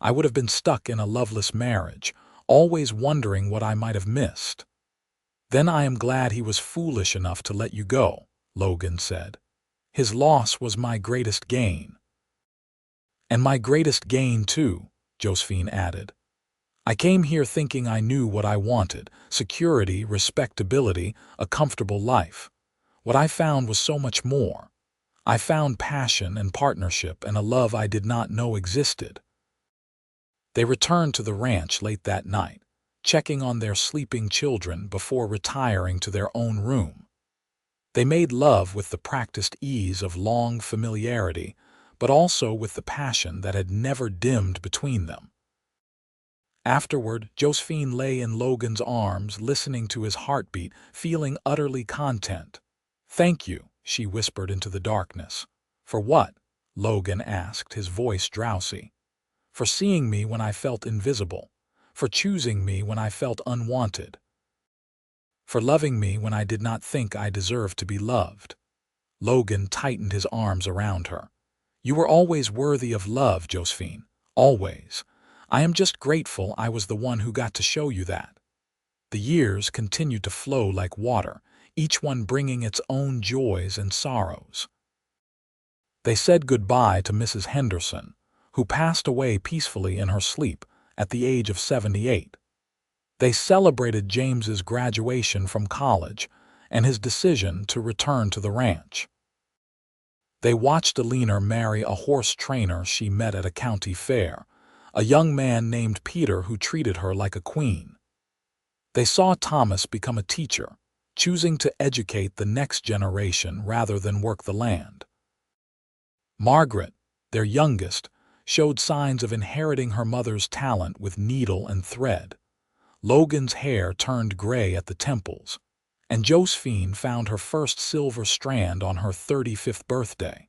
I would have been stuck in a loveless marriage, always wondering what I might have missed." "Then I am glad he was foolish enough to let you go," Logan said. "His loss was my greatest gain." "And my greatest gain, too," Josephine added. "I came here thinking I knew what I wanted: security, respectability, a comfortable life. What I found was so much more. I found passion and partnership and a love I did not know existed." They returned to the ranch late that night, checking on their sleeping children before retiring to their own room. They made love with the practiced ease of long familiarity, but also with the passion that had never dimmed between them. Afterward, Josephine lay in Logan's arms, listening to his heartbeat, feeling utterly content. "Thank you," she whispered into the darkness. "For what?" Logan asked, his voice drowsy. "For seeing me when I felt invisible. For choosing me when I felt unwanted. For loving me when I did not think I deserved to be loved." Logan tightened his arms around her. "You were always worthy of love, Josephine. Always. I am just grateful I was the one who got to show you that." The years continued to flow like water, each one bringing its own joys and sorrows. They said goodbye to Mrs. Henderson, who passed away peacefully in her sleep at the age of 78. They celebrated James's graduation from college and his decision to return to the ranch. They watched Alina marry a horse trainer she met at a county fair, a young man named Peter who treated her like a queen. They saw Thomas become a teacher, choosing to educate the next generation rather than work the land. Margaret, their youngest, showed signs of inheriting her mother's talent with needle and thread. Logan's hair turned gray at the temples, and Josephine found her first silver strand on her 35th birthday.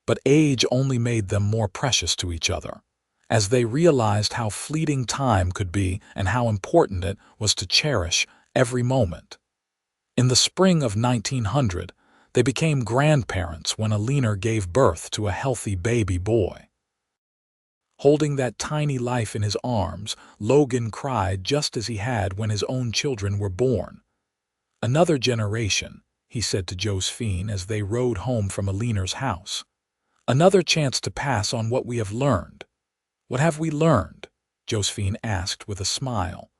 But age only made them more precious to each other, as they realized how fleeting time could be and how important it was to cherish every moment. In the spring of 1900, they became grandparents when Alina gave birth to a healthy baby boy. Holding that tiny life in his arms, Logan cried just as he had when his own children were born. "Another generation," he said to Josephine as they rode home from Alina's house. "Another chance to pass on what we have learned." "What have we learned?" Josephine asked with a smile.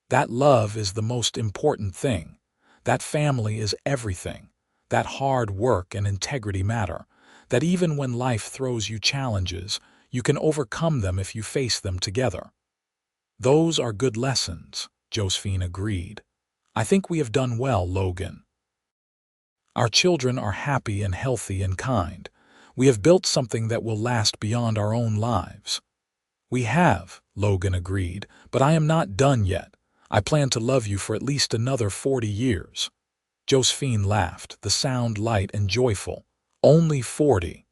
"That love is the most important thing. That family is everything. That hard work and integrity matter. That even when life throws you challenges, you can overcome them if you face them together." "Those are good lessons," Josephine agreed. "I think we have done well, Logan. Our children are happy and healthy and kind. We have built something that will last beyond our own lives." "We have," Logan agreed, "but I am not done yet. I plan to love you for at least another 40 years. Josephine laughed, the sound light and joyful. "Only 40.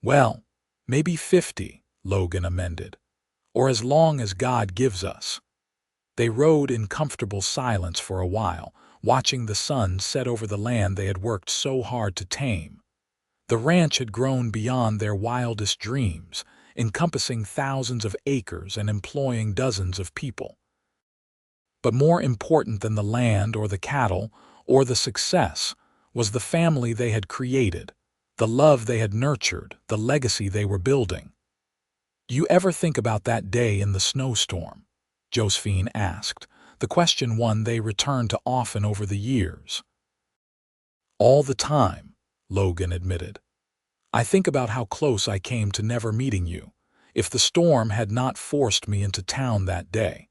"Well, maybe 50, Logan amended. "Or as long as God gives us." They rode in comfortable silence for a while, watching the sun set over the land they had worked so hard to tame. The ranch had grown beyond their wildest dreams, encompassing thousands of acres and employing dozens of people. But more important than the land or the cattle or the success was the family they had created, the love they had nurtured, the legacy they were building. "Do you ever think about that day in the snowstorm?" Josephine asked, the question one they returned to often over the years. "All the time," Logan admitted. "I think about how close I came to never meeting you, if the storm had not forced me into town that day.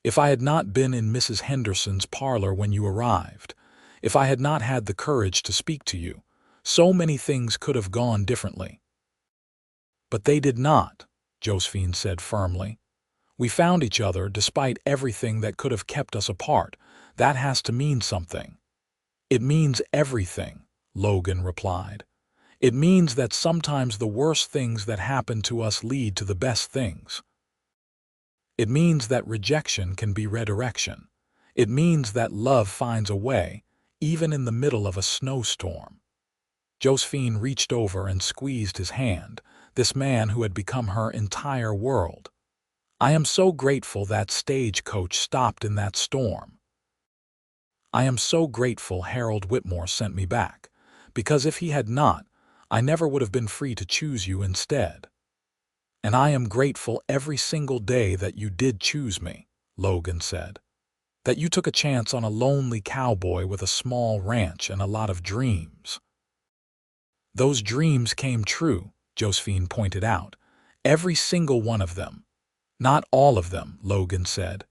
If I had not been in Mrs. Henderson's parlor when you arrived, if I had not had the courage to speak to you, so many things could have gone differently." "But they did not," Josephine said firmly. We found each other despite everything that could have kept us apart. That has to mean something." "It means everything," Logan replied. "It means that sometimes the worst things that happen to us lead to the best things. It means that rejection can be redirection. It means that love finds a way, even in the middle of a snowstorm." Josephine reached over and squeezed his hand, this man who had become her entire world. "I am so grateful that stagecoach stopped in that storm. I am so grateful Harold Whitmore sent me back, because if he had not, I never would have been free to choose you instead. And I am grateful every single day that you did choose me," Logan said. "That you took a chance on a lonely cowboy with a small ranch and a lot of dreams." "Those dreams came true," Josephine pointed out. "Every single one of them." "Not all of them," Logan said.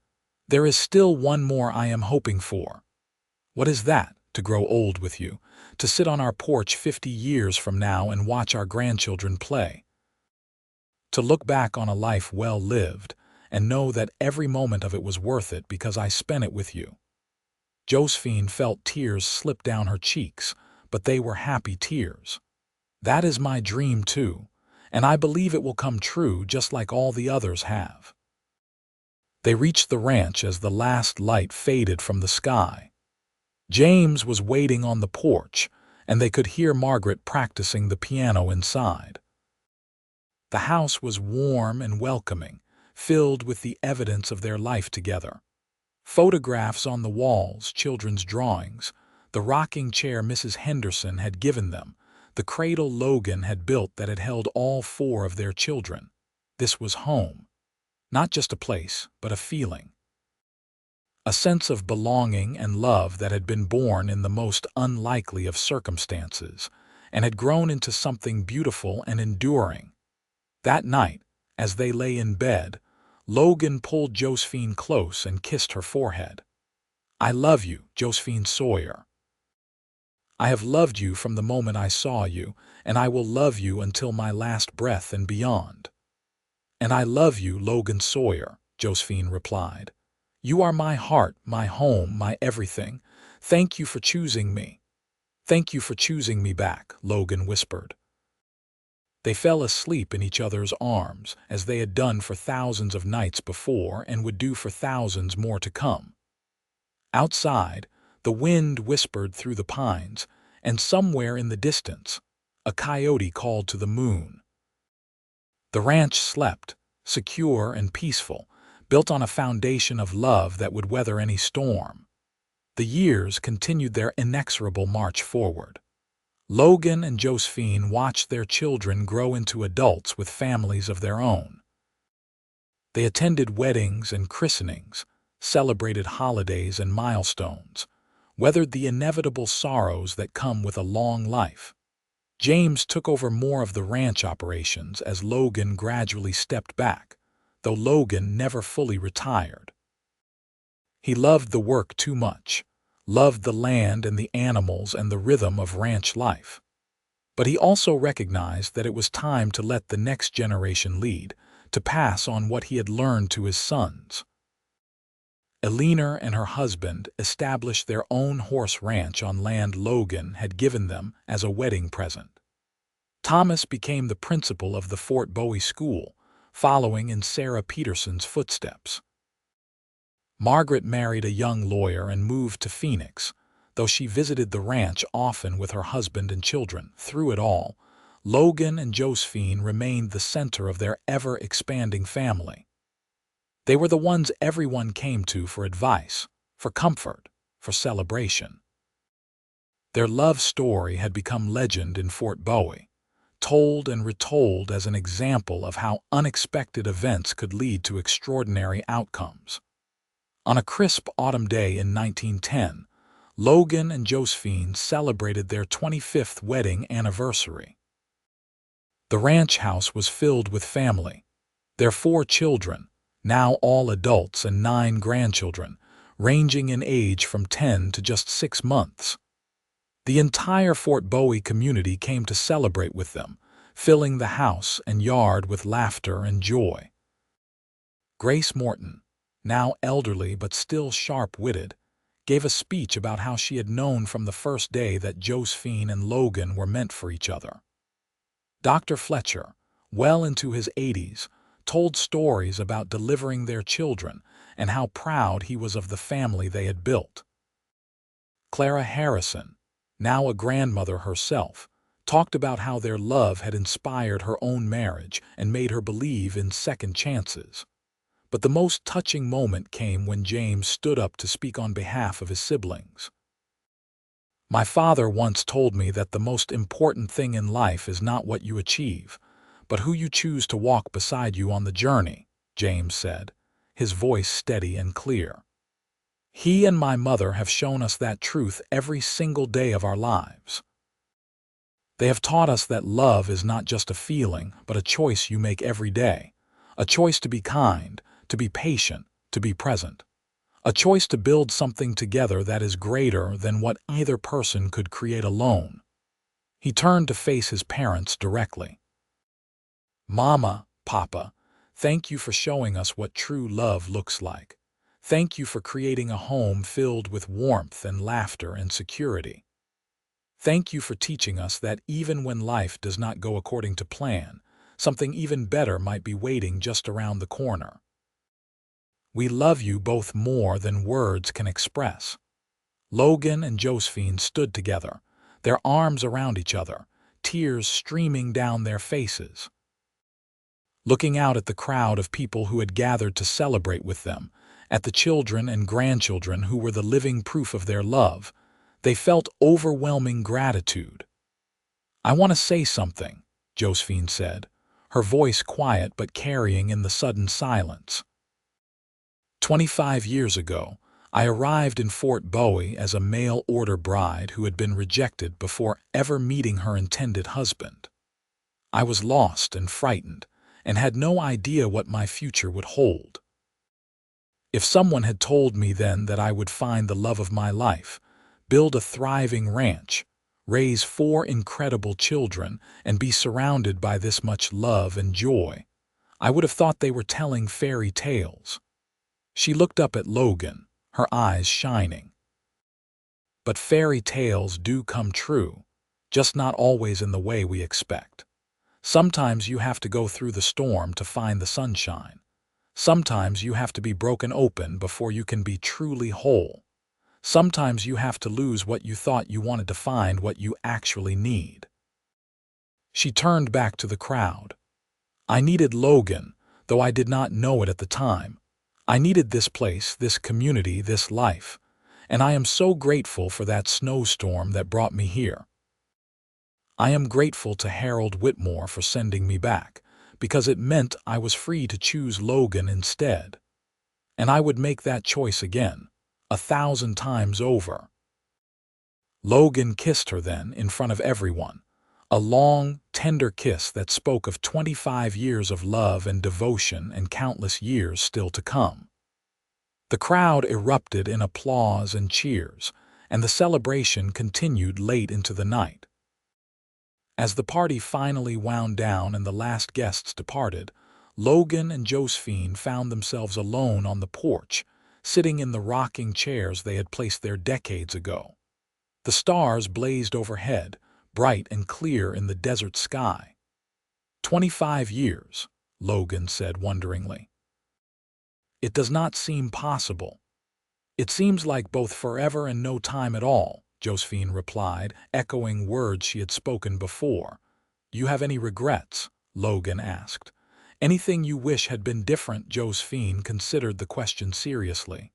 "There is still one more I am hoping for." "What is that?" "To grow old with you, to sit on our porch 50 years from now and watch our grandchildren play. To look back on a life well lived and know that every moment of it was worth it because I spent it with you." Josephine felt tears slip down her cheeks, but they were happy tears. "That is my dream too, and I believe it will come true just like all the others have." They reached the ranch as the last light faded from the sky. James was waiting on the porch, and they could hear Margaret practicing the piano inside. The house was warm and welcoming, filled with the evidence of their life together. Photographs on the walls, children's drawings, the rocking chair Mrs. Henderson had given them, the cradle Logan had built that had held all 4 of their children. This was home. Not just a place, but a feeling. A sense of belonging and love that had been born in the most unlikely of circumstances and had grown into something beautiful and enduring. That night, as they lay in bed, Logan pulled Josephine close and kissed her forehead. "I love you, Josephine Sawyer. I have loved you from the moment I saw you, and I will love you until my last breath and beyond." "And I love you, Logan Sawyer," Josephine replied. "You are my heart, my home, my everything. Thank you for choosing me." "Thank you for choosing me back," Logan whispered. They fell asleep in each other's arms, as they had done for thousands of nights before and would do for thousands more to come. Outside, the wind whispered through the pines, and somewhere in the distance, a coyote called to the moon. The ranch slept, secure and peaceful, built on a foundation of love that would weather any storm. The years continued their inexorable march forward. Logan and Josephine watched their children grow into adults with families of their own. They attended weddings and christenings, celebrated holidays and milestones, weathered the inevitable sorrows that come with a long life. James took over more of the ranch operations as Logan gradually stepped back, though Logan never fully retired. He loved the work too much, loved the land and the animals and the rhythm of ranch life. But he also recognized that it was time to let the next generation lead, to pass on what he had learned to his sons. Eleanor and her husband established their own horse ranch on land Logan had given them as a wedding present. Thomas became the principal of the Fort Bowie School, following in Sarah Peterson's footsteps. Margaret married a young lawyer and moved to Phoenix, though she visited the ranch often with her husband and children. Through it all, Logan and Josephine remained the center of their ever-expanding family. They were the ones everyone came to for advice, for comfort, for celebration. Their love story had become legend in Fort Bowie, told and retold as an example of how unexpected events could lead to extraordinary outcomes. On a crisp autumn day in 1910, Logan and Josephine celebrated their 25th wedding anniversary. The ranch house was filled with family. Their 4 children, now all adults, and 9 grandchildren, ranging in age from 10 to just 6 months. The entire Fort Bowie community came to celebrate with them, filling the house and yard with laughter and joy. Grace Morton, now elderly but still sharp-witted, gave a speech about how she had known from the first day that Josephine and Logan were meant for each other. Dr. Fletcher, well into his 80s, told stories about delivering their children and how proud he was of the family they had built. Clara Harrison, now a grandmother herself, talked about how their love had inspired her own marriage and made her believe in second chances. But the most touching moment came when James stood up to speak on behalf of his siblings. "My father once told me that the most important thing in life is not what you achieve, but who you choose to walk beside you on the journey," James said, his voice steady and clear. "He and my mother have shown us that truth every single day of our lives. They have taught us that love is not just a feeling, but a choice you make every day, a choice to be kind, to be patient, to be present, a choice to build something together that is greater than what either person could create alone." He turned to face his parents directly. "Mama, Papa, thank you for showing us what true love looks like. Thank you for creating a home filled with warmth and laughter and security. Thank you for teaching us that even when life does not go according to plan, something even better might be waiting just around the corner. We love you both more than words can express." Logan and Josephine stood together, their arms around each other, tears streaming down their faces. Looking out at the crowd of people who had gathered to celebrate with them, at the children and grandchildren who were the living proof of their love, they felt overwhelming gratitude. "I want to say something," Josephine said, her voice quiet but carrying in the sudden silence. 25 years ago, I arrived in Fort Bowie as a mail-order bride who had been rejected before ever meeting her intended husband. I was lost and frightened, and had no idea what my future would hold. If someone had told me then that I would find the love of my life, build a thriving ranch, raise 4 incredible children, and be surrounded by this much love and joy, I would have thought they were telling fairy tales. She looked up at Logan, her eyes shining. But fairy tales do come true, just not always in the way we expect. Sometimes you have to go through the storm to find the sunshine. Sometimes you have to be broken open before you can be truly whole. Sometimes you have to lose what you thought you wanted to find what you actually need. She turned back to the crowd. "I needed Logan, though I did not know it at the time. I needed this place, this community, this life, and I am so grateful for that snowstorm that brought me here. I am grateful to Harold Whitmore for sending me back, because it meant I was free to choose Logan instead. And I would make that choice again, 1,000 times over." Logan kissed her then in front of everyone, a long, tender kiss that spoke of 25 years of love and devotion and countless years still to come. The crowd erupted in applause and cheers, and the celebration continued late into the night. As the party finally wound down and the last guests departed, Logan and Josephine found themselves alone on the porch, sitting in the rocking chairs they had placed there decades ago. The stars blazed overhead, bright and clear in the desert sky. 25 years, Logan said wonderingly. "It does not seem possible." "It seems like both forever and no time at all," Josephine replied, echoing words she had spoken before. "You have any regrets?" Logan asked. "Anything you wish had been different?" Josephine considered the question seriously.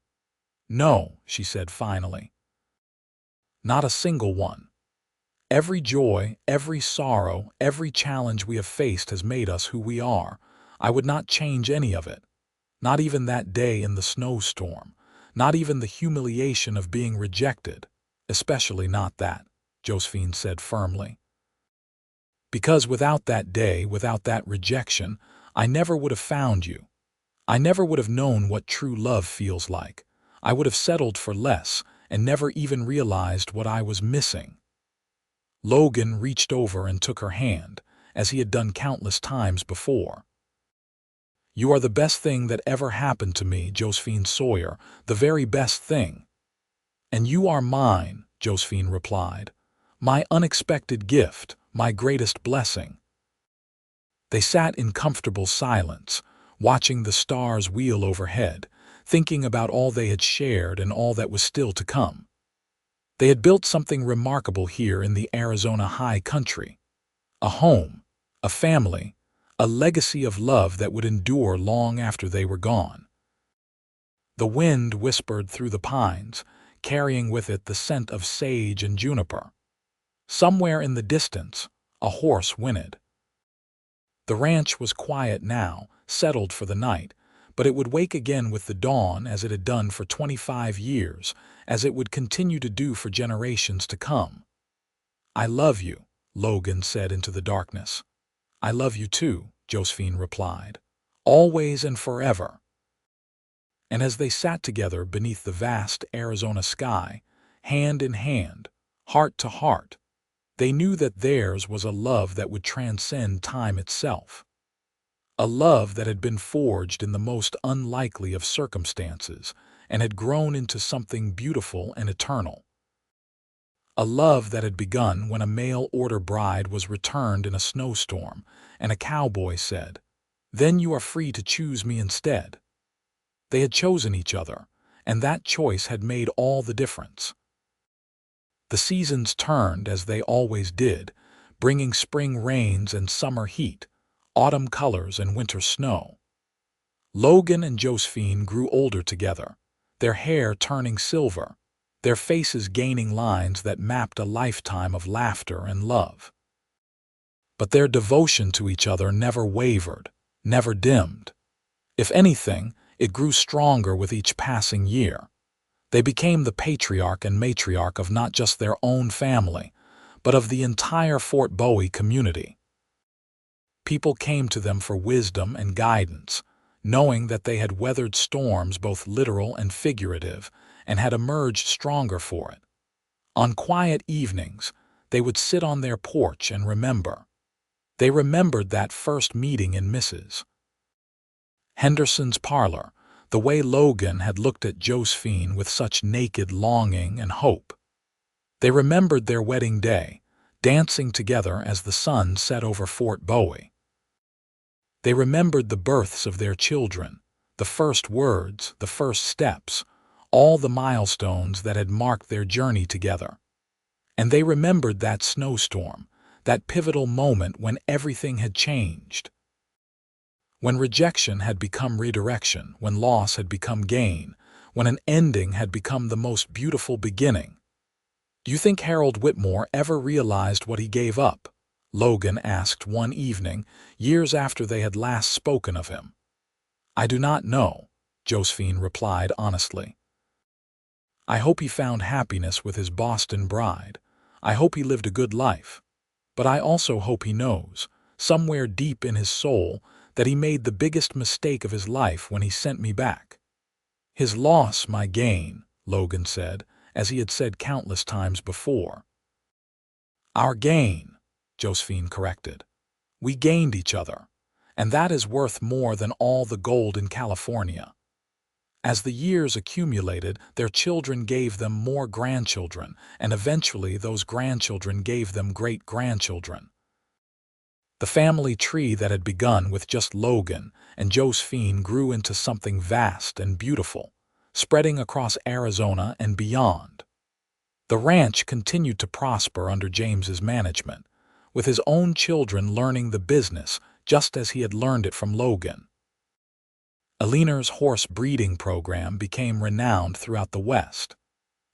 "No," she said finally. "Not a single one. Every joy, every sorrow, every challenge we have faced has made us who we are. I would not change any of it. Not even that day in the snowstorm. Not even the humiliation of being rejected. Especially not that," Josephine said firmly. "Because without that day, without that rejection, I never would have found you. I never would have known what true love feels like. I would have settled for less and never even realized what I was missing." Logan reached over and took her hand, as he had done countless times before. "You are the best thing that ever happened to me, Josephine Sawyer, the very best thing." "And you are mine," Josephine replied. "My unexpected gift, my greatest blessing." They sat in comfortable silence, watching the stars wheel overhead, thinking about all they had shared and all that was still to come. They had built something remarkable here in the Arizona high country. A home, a family, a legacy of love that would endure long after they were gone. The wind whispered through the pines, carrying with it the scent of sage and juniper. Somewhere in the distance, a horse whinnied. The ranch was quiet now, settled for the night, but it would wake again with the dawn as it had done for 25 years, as it would continue to do for generations to come. "I love you," Logan said into the darkness. "I love you too," Josephine replied. "Always and forever." And as they sat together beneath the vast Arizona sky, hand in hand, heart to heart, they knew that theirs was a love that would transcend time itself. A love that had been forged in the most unlikely of circumstances and had grown into something beautiful and eternal. A love that had begun when a mail-order bride was returned in a snowstorm and a cowboy said, "Then you are free to choose me instead." They had chosen each other, and that choice had made all the difference. The seasons turned as they always did, bringing spring rains and summer heat, autumn colors and winter snow. Logan and Josephine grew older together, their hair turning silver, their faces gaining lines that mapped a lifetime of laughter and love. But their devotion to each other never wavered, never dimmed. If anything, it grew stronger with each passing year. They became the patriarch and matriarch of not just their own family, but of the entire Fort Bowie community. People came to them for wisdom and guidance, knowing that they had weathered storms both literal and figurative, and had emerged stronger for it. On quiet evenings, they would sit on their porch and remember. They remembered that first meeting in Mrs. Henderson's parlor, the way Logan had looked at Josephine with such naked longing and hope. They remembered their wedding day, dancing together as the sun set over Fort Bowie. They remembered the births of their children, the first words, the first steps, all the milestones that had marked their journey together. And they remembered that snowstorm, that pivotal moment when everything had changed. When rejection had become redirection, when loss had become gain, when an ending had become the most beautiful beginning. "Do you think Harold Whitmore ever realized what he gave up?" Logan asked one evening, years after they had last spoken of him. "I do not know," Josephine replied honestly. "I hope he found happiness with his Boston bride. I hope he lived a good life. But I also hope he knows, somewhere deep in his soul, that he made the biggest mistake of his life when he sent me back." "His loss, my gain," Logan said, as he had said countless times before. "Our gain," Josephine corrected. "We gained each other, and that is worth more than all the gold in California." As the years accumulated, their children gave them more grandchildren, and eventually those grandchildren gave them great-grandchildren. The family tree that had begun with just Logan and Josephine grew into something vast and beautiful, spreading across Arizona and beyond. The ranch continued to prosper under James's management, with his own children learning the business just as he had learned it from Logan. Aliner's horse breeding program became renowned throughout the West.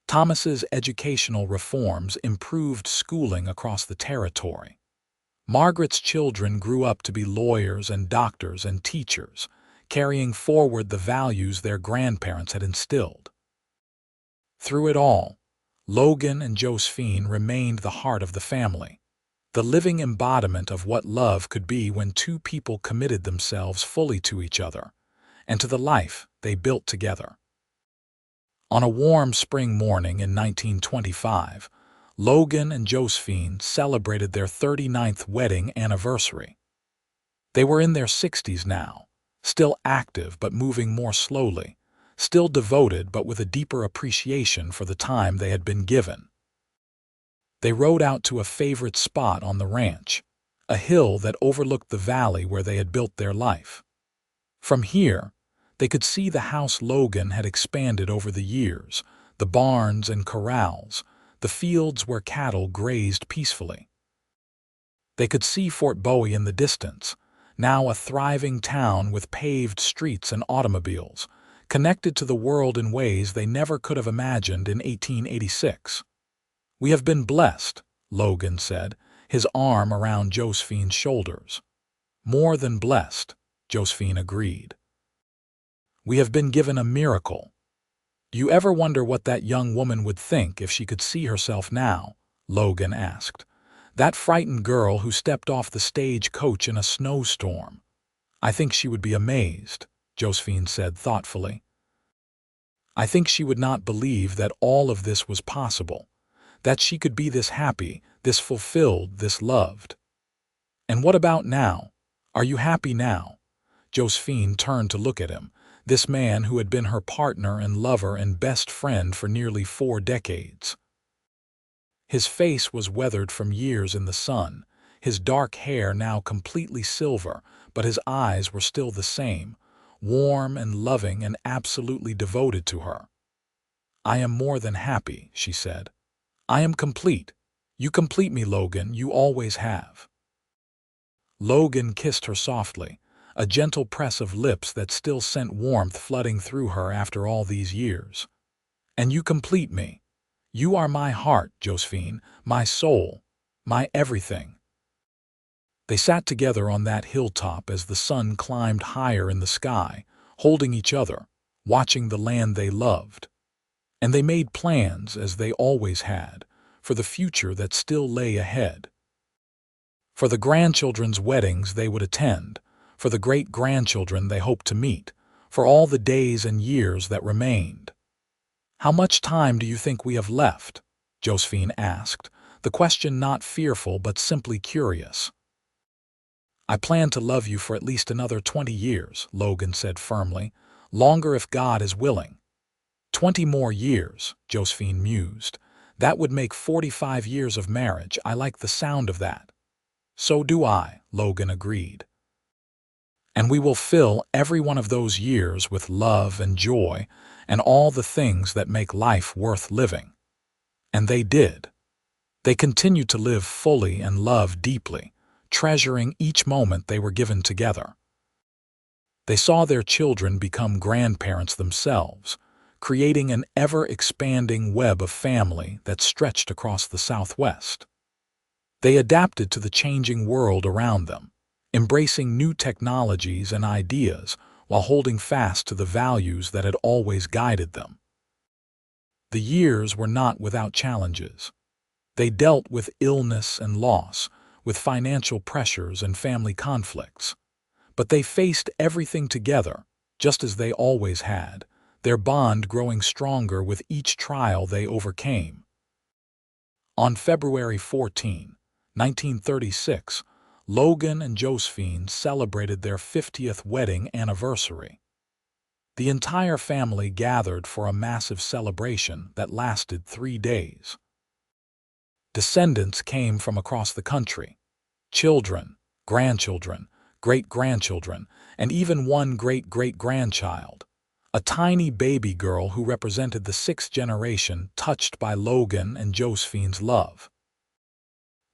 Thomas's educational reforms improved schooling across the territory. Margaret's children grew up to be lawyers and doctors and teachers, carrying forward the values their grandparents had instilled. Through it all, Logan and Josephine remained the heart of the family, the living embodiment of what love could be when two people committed themselves fully to each other and to the life they built together. On a warm spring morning in 1925, Logan and Josephine celebrated their 39th wedding anniversary. They were in their 60s now, still active but moving more slowly, still devoted but with a deeper appreciation for the time they had been given. They rode out to a favorite spot on the ranch, a hill that overlooked the valley where they had built their life. From here, they could see the house Logan had expanded over the years, the barns and corrals, the fields where cattle grazed peacefully. They could see Fort Bowie in the distance, now a thriving town with paved streets and automobiles, connected to the world in ways they never could have imagined in 1886. "We have been blessed," Logan said, his arm around Josephine's shoulders. "More than blessed," Josephine agreed. "We have been given a miracle." "Do you ever wonder what that young woman would think if she could see herself now?" Logan asked. "That frightened girl who stepped off the stagecoach in a snowstorm." "I think she would be amazed," Josephine said thoughtfully. "I think she would not believe that all of this was possible, that she could be this happy, this fulfilled, this loved." "And what about now? Are you happy now?" Josephine turned to look at him, this man who had been her partner and lover and best friend for nearly 4 decades. His face was weathered from years in the sun, his dark hair now completely silver, but his eyes were still the same, warm and loving and absolutely devoted to her. "I am more than happy," she said. "I am complete. You complete me, Logan, you always have." Logan kissed her softly, a gentle press of lips that still sent warmth flooding through her after all these years. "And you complete me. You are my heart, Josephine, my soul, my everything." They sat together on that hilltop as the sun climbed higher in the sky, holding each other, watching the land they loved. And they made plans, as they always had, for the future that still lay ahead. For the grandchildren's weddings they would attend, for the great-grandchildren they hoped to meet, for all the days and years that remained. "How much time do you think we have left?" Josephine asked, the question not fearful but simply curious. "I plan to love you for at least another 20 years, Logan said firmly, "longer if God is willing." 20 more years, Josephine mused. "That would make 45 years of marriage. I like the sound of that." "So do I," Logan agreed. "And we will fill every one of those years with love and joy and all the things that make life worth living." And they did. They continued to live fully and love deeply, treasuring each moment they were given together. They saw their children become grandparents themselves, creating an ever-expanding web of family that stretched across the Southwest. They adapted to the changing world around them, embracing new technologies and ideas while holding fast to the values that had always guided them. The years were not without challenges. They dealt with illness and loss, with financial pressures and family conflicts. But they faced everything together, just as they always had, their bond growing stronger with each trial they overcame. On February 14, 1936, Logan and Josephine celebrated their 50th wedding anniversary. The entire family gathered for a massive celebration that lasted 3 days. Descendants came from across the country: children, grandchildren, great-grandchildren, and even one great-great-grandchild, a tiny baby girl who represented the 6th generation touched by Logan and Josephine's love.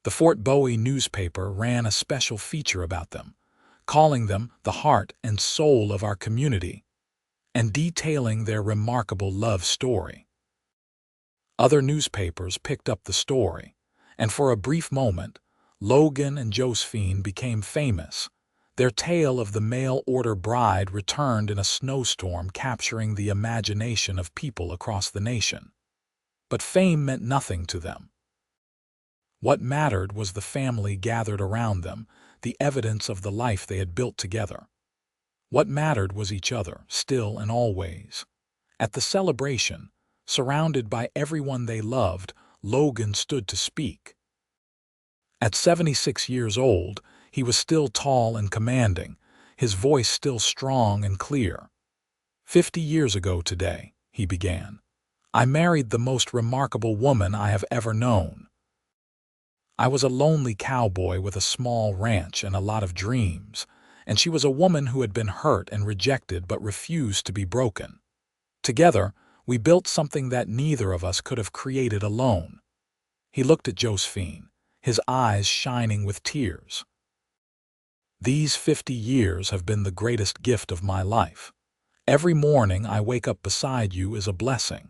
The Fort Bowie newspaper ran a special feature about them, calling them the heart and soul of our community, and detailing their remarkable love story. Other newspapers picked up the story, and for a brief moment, Logan and Josephine became famous. Their tale of the mail-order bride returned in a snowstorm, capturing the imagination of people across the nation. But fame meant nothing to them. What mattered was the family gathered around them, the evidence of the life they had built together. What mattered was each other, still and always. At the celebration, surrounded by everyone they loved, Logan stood to speak. At 76 years old, he was still tall and commanding, his voice still strong and clear. 50 years ago today, he began, I married the most remarkable woman I have ever known. I was a lonely cowboy with a small ranch and a lot of dreams, and she was a woman who had been hurt and rejected but refused to be broken. Together, we built something that neither of us could have created alone. He looked at Josephine, his eyes shining with tears. These 50 years have been the greatest gift of my life. Every morning I wake up beside you is a blessing.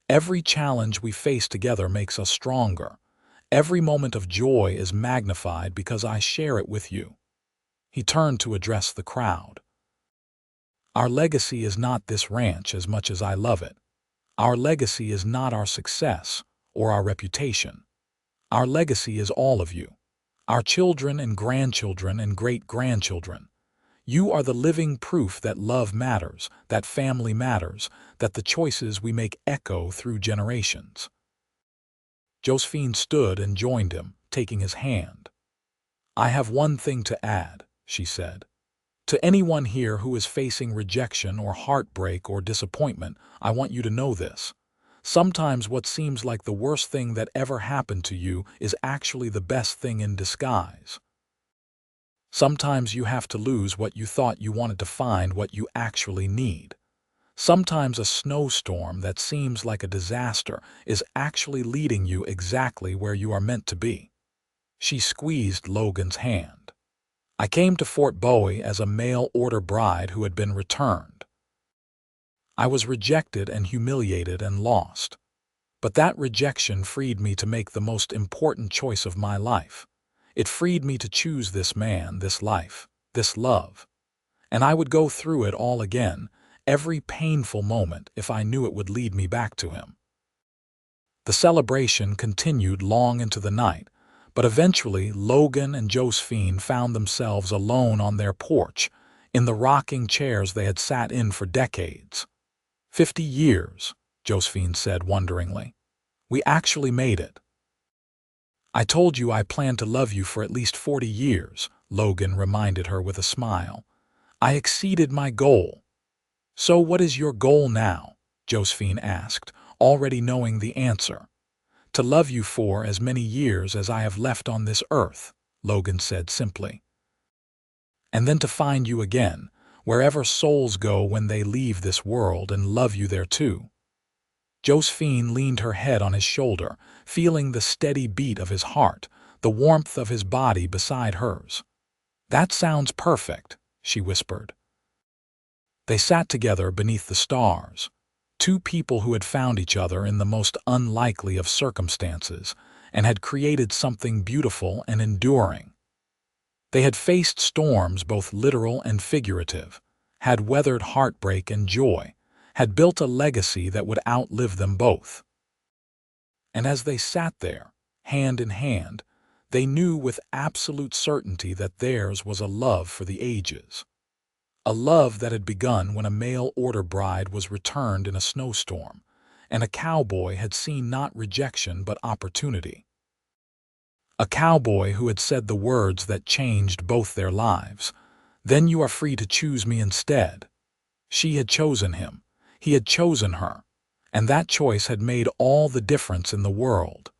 Every challenge we face together makes us stronger. Every moment of joy is magnified because I share it with you. He turned to address the crowd. Our legacy is not this ranch as much as I love it. Our legacy is not our success or our reputation. Our legacy is all of you, our children and grandchildren and great-grandchildren. You are the living proof that love matters, that family matters, that the choices we make echo through generations. Josephine stood and joined him, taking his hand. I have one thing to add, she said. To anyone here who is facing rejection or heartbreak or disappointment, I want you to know this. Sometimes what seems like the worst thing that ever happened to you is actually the best thing in disguise. Sometimes you have to lose what you thought you wanted to find what you actually need. Sometimes a snowstorm that seems like a disaster is actually leading you exactly where you are meant to be. She squeezed Logan's hand. I came to Fort Bowie as a mail-order bride who had been returned. I was rejected and humiliated and lost. But that rejection freed me to make the most important choice of my life. It freed me to choose this man, this life, this love. And I would go through it all again, every painful moment, if I knew it would lead me back to him. The celebration continued long into the night, but eventually Logan and Josephine found themselves alone on their porch, in the rocking chairs they had sat in for decades. 50 years, Josephine said wonderingly. We actually made it. I told you I planned to love you for at least 40 years, Logan reminded her with a smile. I exceeded my goal. So what is your goal now? Josephine asked, already knowing the answer. To love you for as many years as I have left on this earth, Logan said simply. And then to find you again, wherever souls go when they leave this world, and love you there too. Josephine leaned her head on his shoulder, feeling the steady beat of his heart, the warmth of his body beside hers. That sounds perfect, she whispered. They sat together beneath the stars, two people who had found each other in the most unlikely of circumstances and had created something beautiful and enduring. They had faced storms both literal and figurative, had weathered heartbreak and joy, had built a legacy that would outlive them both. And as they sat there, hand in hand, they knew with absolute certainty that theirs was a love for the ages. A love that had begun when a mail-order bride was returned in a snowstorm, and a cowboy had seen not rejection but opportunity. A cowboy who had said the words that changed both their lives, "Then you are free to choose me instead." She had chosen him. He had chosen her, and that choice had made all the difference in the world.